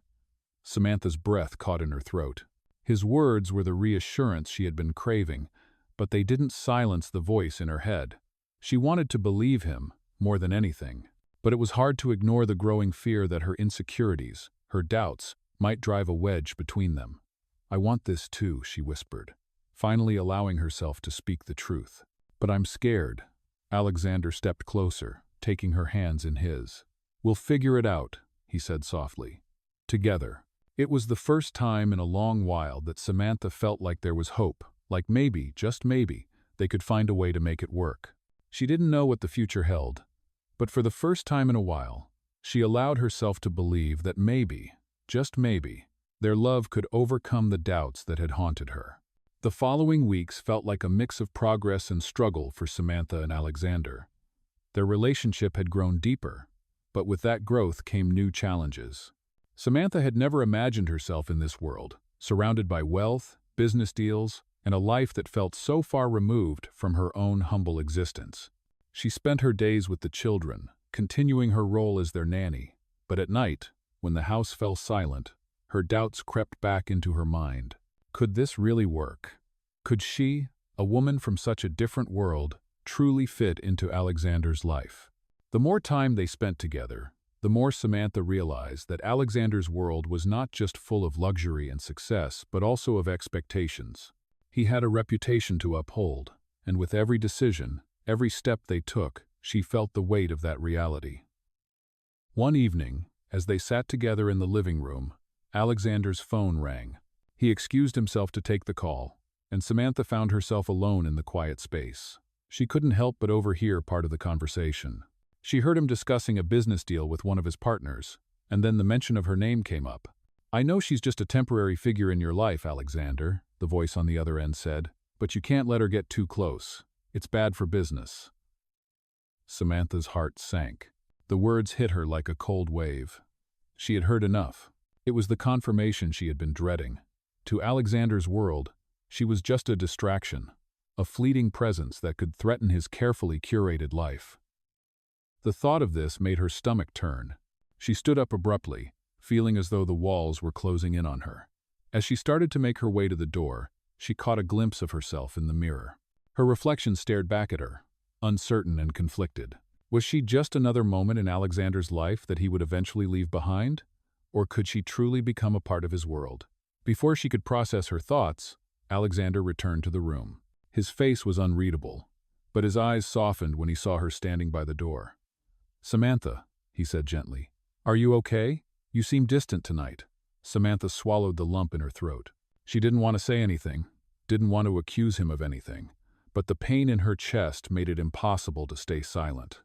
Samantha's breath caught in her throat. His words were the reassurance she had been craving, but they didn't silence the voice in her head. She wanted to believe him, more than anything. But it was hard to ignore the growing fear that her insecurities, her doubts, might drive a wedge between them. "I want this too," she whispered, finally allowing herself to speak the truth. "But I'm scared." Alexander stepped closer, taking her hands in his. "We'll figure it out," he said softly. "Together." It was the first time in a long while that Samantha felt like there was hope, like maybe, just maybe, they could find a way to make it work. She didn't know what the future held, but for the first time in a while, she allowed herself to believe that maybe, just maybe, their love could overcome the doubts that had haunted her. The following weeks felt like a mix of progress and struggle for Samantha and Alexander. Their relationship had grown deeper, but with that growth came new challenges. Samantha had never imagined herself in this world, surrounded by wealth, business deals, and a life that felt so far removed from her own humble existence. She spent her days with the children, continuing her role as their nanny, but at night, when the house fell silent, her doubts crept back into her mind. Could this really work? Could she, a woman from such a different world, truly fit into Alexander's life? The more time they spent together, the more Samantha realized that Alexander's world was not just full of luxury and success, but also of expectations. He had a reputation to uphold, and with every decision, every step they took, she felt the weight of that reality. One evening, as they sat together in the living room, Alexander's phone rang. He excused himself to take the call, and Samantha found herself alone in the quiet space. She couldn't help but overhear part of the conversation. She heard him discussing a business deal with one of his partners, and then the mention of her name came up. "I know she's just a temporary figure in your life, Alexander," the voice on the other end said, "but you can't let her get too close. It's bad for business." Samantha's heart sank. The words hit her like a cold wave. She had heard enough. It was the confirmation she had been dreading. To Alexander's world, she was just a distraction, a fleeting presence that could threaten his carefully curated life. The thought of this made her stomach turn. She stood up abruptly, feeling as though the walls were closing in on her. As she started to make her way to the door, she caught a glimpse of herself in the mirror. Her reflection stared back at her, uncertain and conflicted. Was she just another moment in Alexander's life that he would eventually leave behind? Or could she truly become a part of his world? Before she could process her thoughts, Alexander returned to the room. His face was unreadable, but his eyes softened when he saw her standing by the door. "Samantha," he said gently, "are you okay? You seem distant tonight." Samantha swallowed the lump in her throat. She didn't want to say anything, didn't want to accuse him of anything, but the pain in her chest made it impossible to stay silent.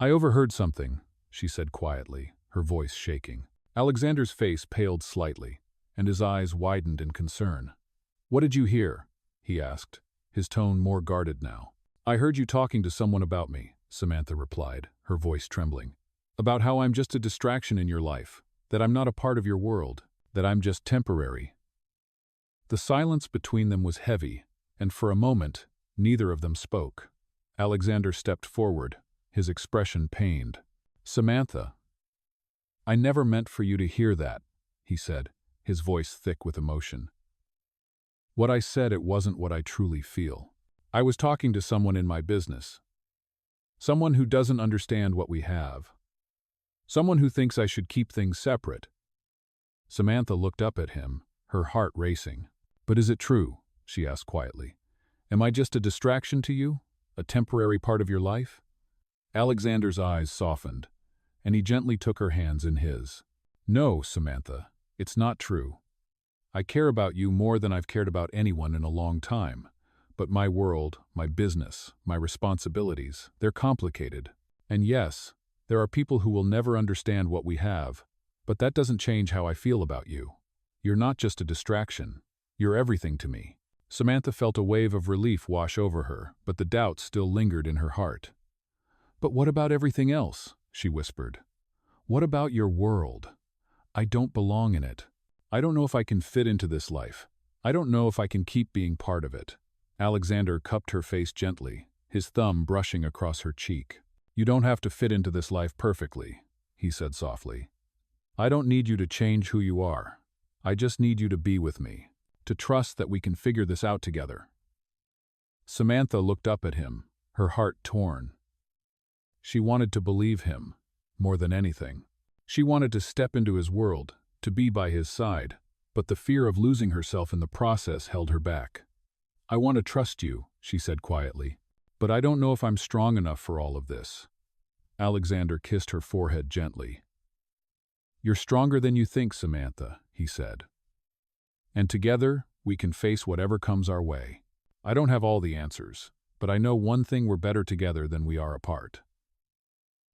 "I overheard something," she said quietly, her voice shaking. Alexander's face paled slightly, and his eyes widened in concern. "What did you hear?" he asked, his tone more guarded now. "I heard you talking to someone about me," Samantha replied, her voice trembling. About how I'm just a distraction in your life, that I'm not a part of your world, that I'm just temporary. The silence between them was heavy, and for a moment, neither of them spoke. Alexander stepped forward, his expression pained. Samantha, I never meant for you to hear that, he said, his voice thick with emotion. What I said, it wasn't what I truly feel. I was talking to someone in my business. Someone who doesn't understand what we have. Someone who thinks I should keep things separate. Samantha looked up at him, her heart racing. But is it true? She asked quietly. Am I just a distraction to you? A temporary part of your life? Alexander's eyes softened, and he gently took her hands in his. No, Samantha, it's not true. I care about you more than I've cared about anyone in a long time. But my world, my business, my responsibilities, they're complicated. And yes, there are people who will never understand what we have, but that doesn't change how I feel about you. You're not just a distraction. You're everything to me. Samantha felt a wave of relief wash over her, but the doubt still lingered in her heart. But what about everything else? She whispered. What about your world? I don't belong in it. I don't know if I can fit into this life. I don't know if I can keep being part of it. Alexander cupped her face gently, his thumb brushing across her cheek. You don't have to fit into this life perfectly, he said softly. I don't need you to change who you are. I just need you to be with me, to trust that we can figure this out together. Samantha looked up at him, her heart torn. She wanted to believe him, more than anything. She wanted to step into his world, to be by his side, but the fear of losing herself in the process held her back. I want to trust you, she said quietly, but I don't know if I'm strong enough for all of this. Alexander kissed her forehead gently. You're stronger than you think, Samantha, he said. And together, we can face whatever comes our way. I don't have all the answers, but I know one thing: we're better together than we are apart.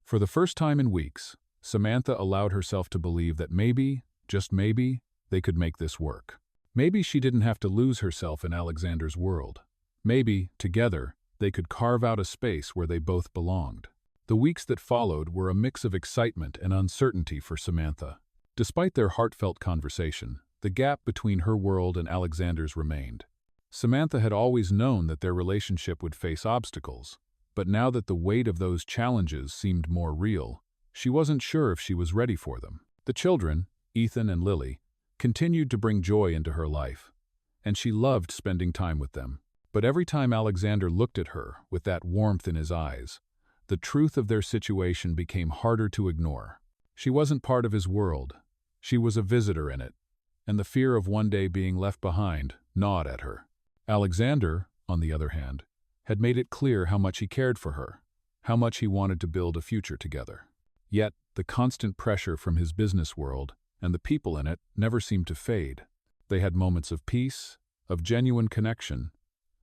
For the first time in weeks, Samantha allowed herself to believe that maybe, just maybe, they could make this work. Maybe she didn't have to lose herself in Alexander's world. Maybe, together, they could carve out a space where they both belonged. The weeks that followed were a mix of excitement and uncertainty for Samantha. Despite their heartfelt conversation, the gap between her world and Alexander's remained. Samantha had always known that their relationship would face obstacles, but now that the weight of those challenges seemed more real, she wasn't sure if she was ready for them. The children, Ethan and Lily, continued to bring joy into her life, and she loved spending time with them. But every time Alexander looked at her with that warmth in his eyes, the truth of their situation became harder to ignore. She wasn't part of his world. She was a visitor in it, and the fear of one day being left behind gnawed at her. Alexander, on the other hand, had made it clear how much he cared for her, how much he wanted to build a future together. Yet, the constant pressure from his business world and the people in it never seemed to fade. They had moments of peace, of genuine connection,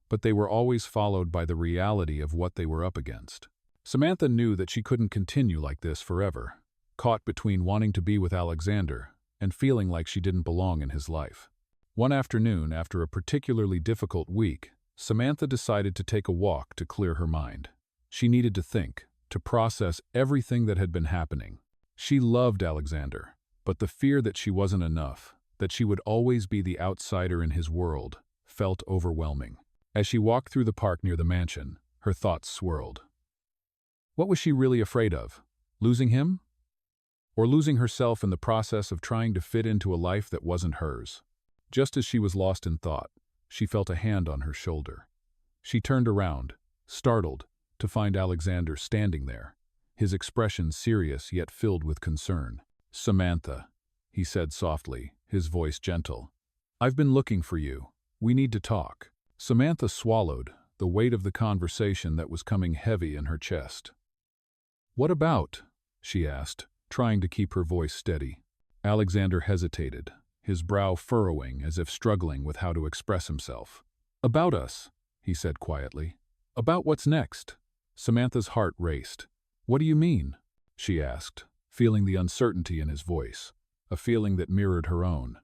but they were always followed by the reality of what they were up against. Samantha knew that she couldn't continue like this forever, caught between wanting to be with Alexander and feeling like she didn't belong in his life. One afternoon, after a particularly difficult week, Samantha decided to take a walk to clear her mind. She needed to think, to process everything that had been happening. She loved Alexander, but the fear that she wasn't enough, that she would always be the outsider in his world, felt overwhelming. As she walked through the park near the mansion, her thoughts swirled. What was she really afraid of? Losing him? Or losing herself in the process of trying to fit into a life that wasn't hers? Just as she was lost in thought, she felt a hand on her shoulder. She turned around, startled, to find Alexander standing there, his expression serious yet filled with concern. Samantha, he said softly, his voice gentle. I've been looking for you. We need to talk. Samantha swallowed, the weight of the conversation that was coming heavy in her chest. What about? She asked, trying to keep her voice steady. Alexander hesitated, his brow furrowing as if struggling with how to express himself. About us, he said quietly. About what's next? Samantha's heart raced. What do you mean? She asked, feeling the uncertainty in his voice, a feeling that mirrored her own.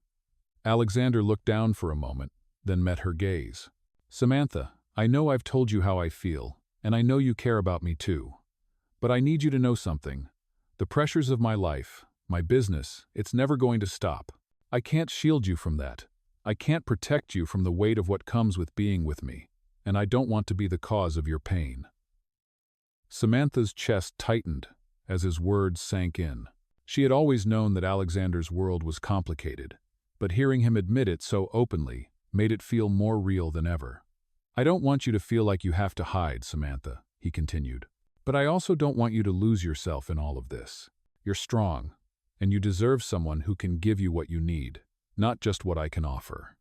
Alexander looked down for a moment, then met her gaze. Samantha, I know I've told you how I feel, and I know you care about me too. But I need you to know something. The pressures of my life, my business, it's never going to stop. I can't shield you from that. I can't protect you from the weight of what comes with being with me, and I don't want to be the cause of your pain." Samantha's chest tightened as his words sank in. She had always known that Alexander's world was complicated, but hearing him admit it so openly made it feel more real than ever. "I don't want you to feel like you have to hide, Samantha," he continued. "But I also don't want you to lose yourself in all of this. You're strong, and you deserve someone who can give you what you need, not just what I can offer."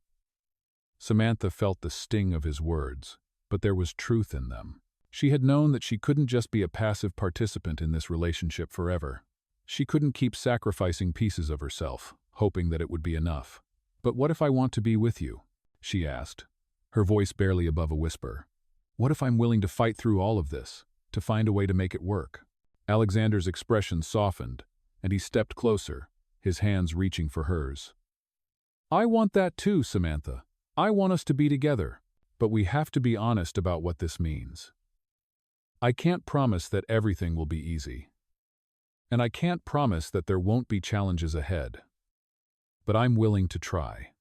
Samantha felt the sting of his words, but there was truth in them. She had known that she couldn't just be a passive participant in this relationship forever. She couldn't keep sacrificing pieces of herself, hoping that it would be enough. "But what if I want to be with you?" she asked, her voice barely above a whisper. "What if I'm willing to fight through all of this, to find a way to make it work?" Alexander's expression softened, and he stepped closer, his hands reaching for hers. "I want that too, Samantha. I want us to be together, but we have to be honest about what this means. I can't promise that everything will be easy. And I can't promise that there won't be challenges ahead. But I'm willing to try.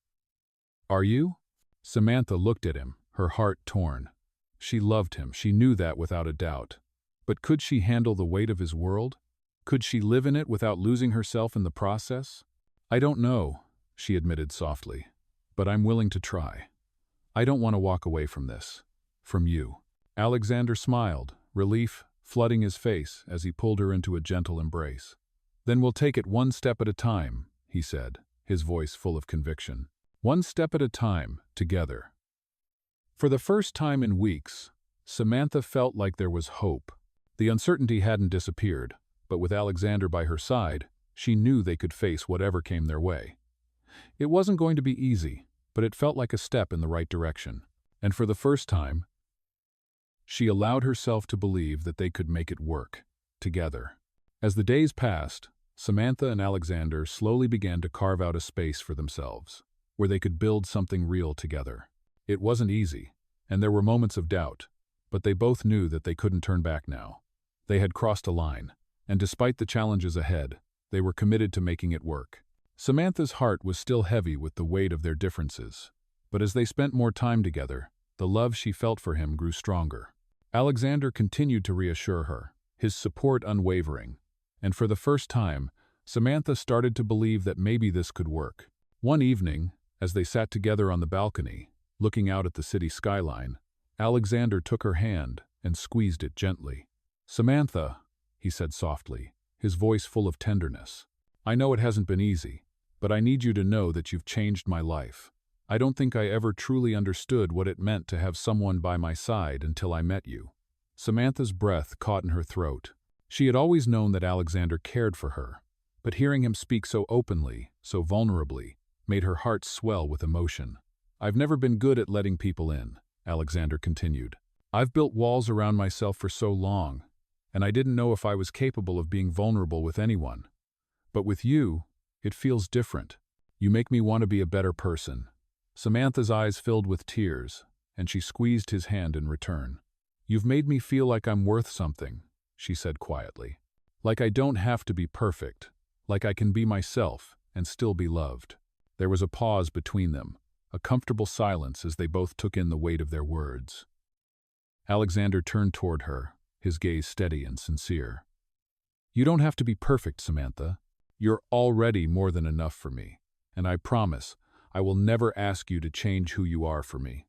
Are you?" Samantha looked at him, her heart torn. She loved him, she knew that without a doubt. But could she handle the weight of his world? Could she live in it without losing herself in the process? "I don't know," she admitted softly, "but I'm willing to try. I don't want to walk away from this. From you." Alexander smiled, relief flooding his face as he pulled her into a gentle embrace. "Then we'll take it one step at a time," he said, his voice full of conviction. "One step at a time, together." For the first time in weeks, Samantha felt like there was hope. The uncertainty hadn't disappeared, but with Alexander by her side, she knew they could face whatever came their way. It wasn't going to be easy, but it felt like a step in the right direction. And for the first time, she allowed herself to believe that they could make it work, together. As the days passed, Samantha and Alexander slowly began to carve out a space for themselves, where they could build something real together. It wasn't easy, and there were moments of doubt, but they both knew that they couldn't turn back now. They had crossed a line, and despite the challenges ahead, they were committed to making it work. Samantha's heart was still heavy with the weight of their differences, but as they spent more time together, the love she felt for him grew stronger. Alexander continued to reassure her, his support unwavering, and for the first time, Samantha started to believe that maybe this could work. One evening, as they sat together on the balcony, looking out at the city skyline, Alexander took her hand and squeezed it gently. "Samantha," he said softly, his voice full of tenderness, "I know it hasn't been easy, but I need you to know that you've changed my life. I don't think I ever truly understood what it meant to have someone by my side until I met you." Samantha's breath caught in her throat. She had always known that Alexander cared for her, but hearing him speak so openly, so vulnerably, made her heart swell with emotion. "I've never been good at letting people in," Alexander continued. "I've built walls around myself for so long, and I didn't know if I was capable of being vulnerable with anyone. But with you, it feels different. You make me want to be a better person." Samantha's eyes filled with tears, and she squeezed his hand in return. "You've made me feel like I'm worth something," she said quietly. "Like I don't have to be perfect, like I can be myself and still be loved." There was a pause between them, a comfortable silence as they both took in the weight of their words. Alexander turned toward her, his gaze steady and sincere. "You don't have to be perfect, Samantha. You're already more than enough for me, and I promise I will never ask you to change who you are for me."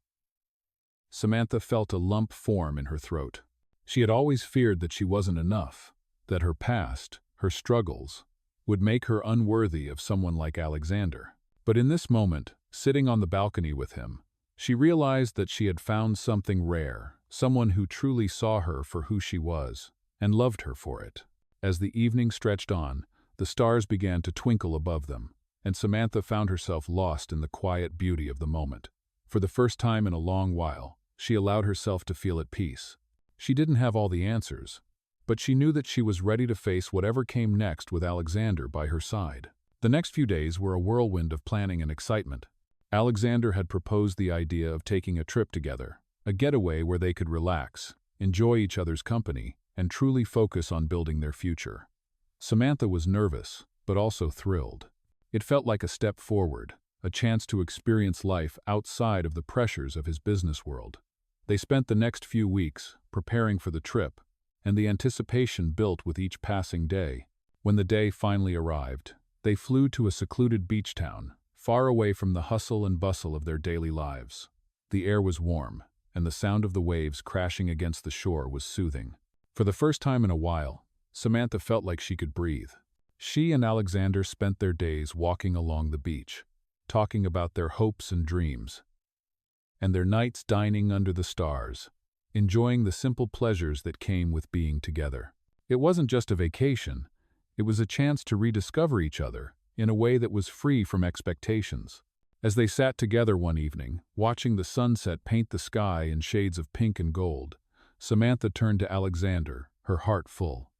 Samantha felt a lump form in her throat. She had always feared that she wasn't enough, that her past, her struggles, would make her unworthy of someone like Alexander. But in this moment, sitting on the balcony with him, she realized that she had found something rare, someone who truly saw her for who she was, and loved her for it. As the evening stretched on, the stars began to twinkle above them, and Samantha found herself lost in the quiet beauty of the moment. For the first time in a long while, she allowed herself to feel at peace. She didn't have all the answers, but she knew that she was ready to face whatever came next with Alexander by her side. The next few days were a whirlwind of planning and excitement. Alexander had proposed the idea of taking a trip together, a getaway where they could relax, enjoy each other's company, and truly focus on building their future. Samantha was nervous, but also thrilled. It felt like a step forward, a chance to experience life outside of the pressures of his business world. They spent the next few weeks preparing for the trip, and the anticipation built with each passing day. When the day finally arrived, they flew to a secluded beach town, far away from the hustle and bustle of their daily lives. The air was warm, and the sound of the waves crashing against the shore was soothing. For the first time in a while, Samantha felt like she could breathe. She and Alexander spent their days walking along the beach, talking about their hopes and dreams, and their nights dining under the stars, enjoying the simple pleasures that came with being together. It wasn't just a vacation, it was a chance to rediscover each other in a way that was free from expectations. As they sat together one evening, watching the sunset paint the sky in shades of pink and gold, Samantha turned to Alexander, her heart full.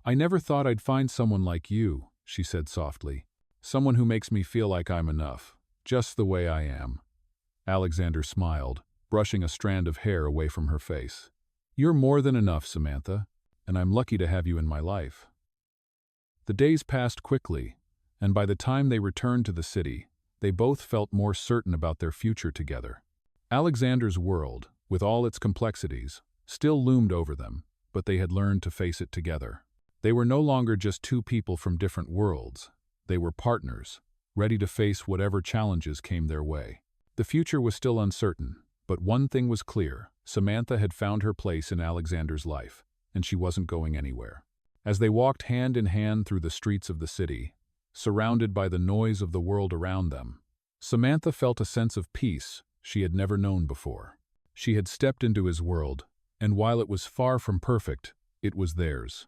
"I never thought I'd find someone like you," she said softly. "Someone who makes me feel like I'm enough, just the way I am." Alexander smiled, brushing a strand of hair away from her face. "You're more than enough, Samantha, and I'm lucky to have you in my life." The days passed quickly, and by the time they returned to the city, they both felt more certain about their future together. Alexander's world, with all its complexities, still loomed over them, but they had learned to face it together. They were no longer just two people from different worlds. They were partners, ready to face whatever challenges came their way. The future was still uncertain, but one thing was clear: Samantha had found her place in Alexander's life, and she wasn't going anywhere. As they walked hand in hand through the streets of the city, surrounded by the noise of the world around them, Samantha felt a sense of peace she had never known before. She had stepped into his world, and while it was far from perfect, it was theirs.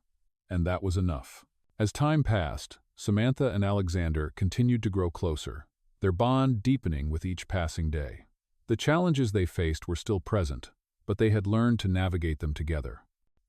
And that was enough. As time passed, Samantha and Alexander continued to grow closer, their bond deepening with each passing day. The challenges they faced were still present, but they had learned to navigate them together.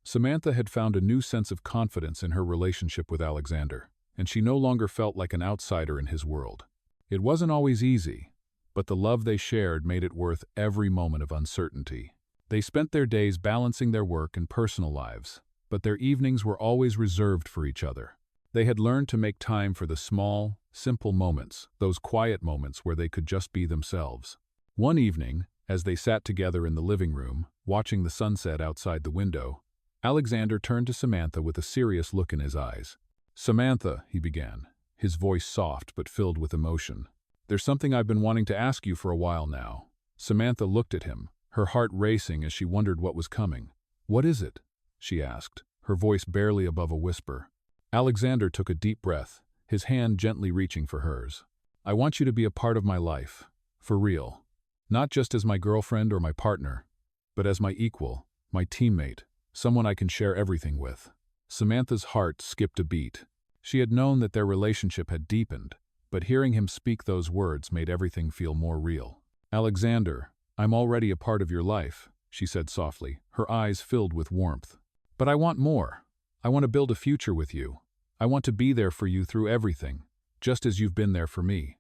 Samantha had found a new sense of confidence in her relationship with Alexander, and she no longer felt like an outsider in his world. It wasn't always easy, but the love they shared made it worth every moment of uncertainty. They spent their days balancing their work and personal lives, but their evenings were always reserved for each other. They had learned to make time for the small, simple moments, those quiet moments where they could just be themselves. One evening, as they sat together in the living room, watching the sunset outside the window, Alexander turned to Samantha with a serious look in his eyes. "Samantha," he began, his voice soft but filled with emotion, "there's something I've been wanting to ask you for a while now." Samantha looked at him, her heart racing as she wondered what was coming. "What is it?" she asked, her voice barely above a whisper. Alexander took a deep breath, his hand gently reaching for hers. "I want you to be a part of my life, for real. Not just as my girlfriend or my partner, but as my equal, my teammate, someone I can share everything with." Samantha's heart skipped a beat. She had known that their relationship had deepened, but hearing him speak those words made everything feel more real. "Alexander, I'm already a part of your life," she said softly, her eyes filled with warmth. "But I want more. I want to build a future with you. I want to be there for you through everything, just as you've been there for me."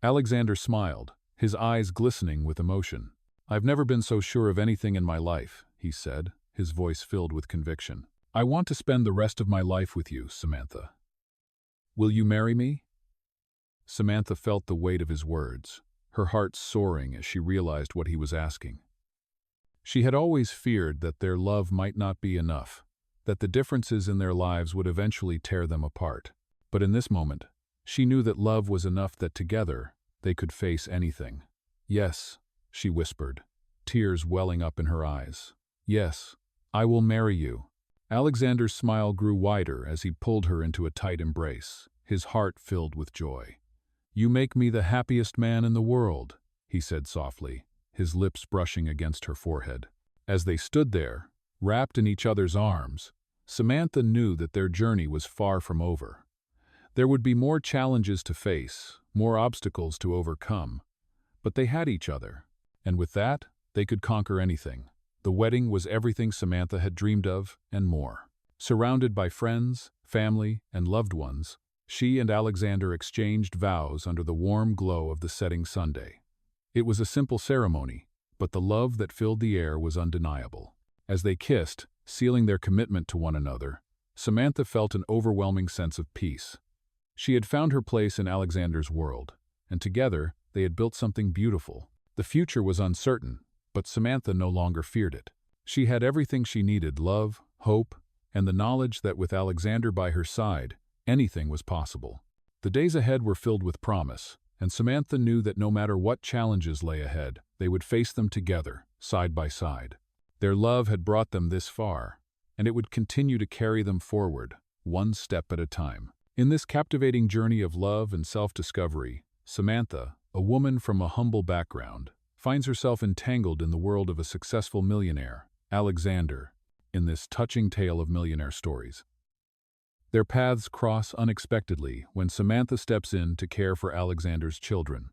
Alexander smiled, his eyes glistening with emotion. "I've never been so sure of anything in my life," he said, his voice filled with conviction. "I want to spend the rest of my life with you, Samantha. Will you marry me?" Samantha felt the weight of his words, her heart soaring as she realized what he was asking. She had always feared that their love might not be enough, that the differences in their lives would eventually tear them apart. But in this moment, she knew that love was enough, that together they could face anything. "Yes," she whispered, tears welling up in her eyes. "Yes, I will marry you." Alexander's smile grew wider as he pulled her into a tight embrace, his heart filled with joy. "You make me the happiest man in the world," he said softly, his lips brushing against her forehead. As they stood there, wrapped in each other's arms, Samantha knew that their journey was far from over. There would be more challenges to face, more obstacles to overcome, but they had each other, and with that, they could conquer anything. The wedding was everything Samantha had dreamed of, and more. Surrounded by friends, family, and loved ones, she and Alexander exchanged vows under the warm glow of the setting Sunday. It was a simple ceremony, but the love that filled the air was undeniable. As they kissed, sealing their commitment to one another, Samantha felt an overwhelming sense of peace. She had found her place in Alexander's world, and together they had built something beautiful. The future was uncertain, but Samantha no longer feared it. She had everything she needed: love, hope, and the knowledge that with Alexander by her side, anything was possible. The days ahead were filled with promise, and Samantha knew that no matter what challenges lay ahead, they would face them together, side by side. Their love had brought them this far, and it would continue to carry them forward, one step at a time. In this captivating journey of love and self-discovery, Samantha, a woman from a humble background, finds herself entangled in the world of a successful millionaire, Alexander, in this touching tale of millionaire stories. Their paths cross unexpectedly when Samantha steps in to care for Alexander's children,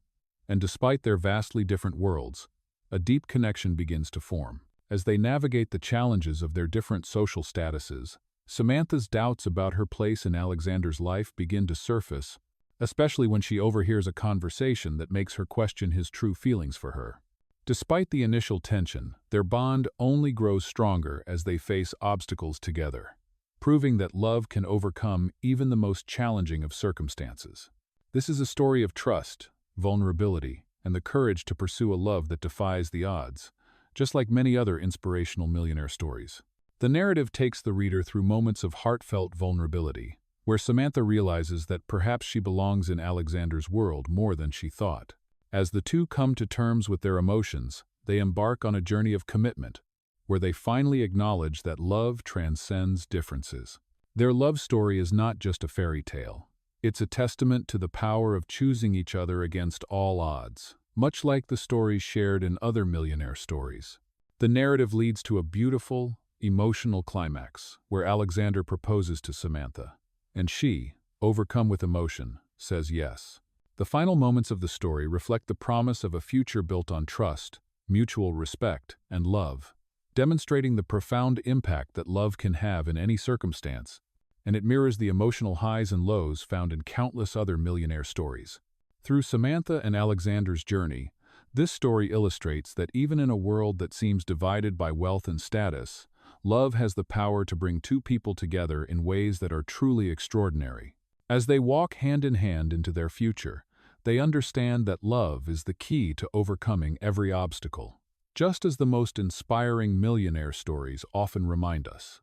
and despite their vastly different worlds, a deep connection begins to form. As they navigate the challenges of their different social statuses, Samantha's doubts about her place in Alexander's life begin to surface, especially when she overhears a conversation that makes her question his true feelings for her. Despite the initial tension, their bond only grows stronger as they face obstacles together, proving that love can overcome even the most challenging of circumstances. This is a story of trust, vulnerability, and the courage to pursue a love that defies the odds, just like many other inspirational millionaire stories. The narrative takes the reader through moments of heartfelt vulnerability, where Samantha realizes that perhaps she belongs in Alexander's world more than she thought. As the two come to terms with their emotions, they embark on a journey of commitment, where they finally acknowledge that love transcends differences. Their love story is not just a fairy tale. It's a testament to the power of choosing each other against all odds, much like the stories shared in other millionaire stories. The narrative leads to a beautiful, emotional climax, where Alexander proposes to Samantha, and she, overcome with emotion, says yes. The final moments of the story reflect the promise of a future built on trust, mutual respect, and love, demonstrating the profound impact that love can have in any circumstance, and it mirrors the emotional highs and lows found in countless other millionaire stories. Through Samantha and Alexander's journey, this story illustrates that even in a world that seems divided by wealth and status, love has the power to bring two people together in ways that are truly extraordinary. As they walk hand in hand into their future, they understand that love is the key to overcoming every obstacle. Just as the most inspiring millionaire stories often remind us,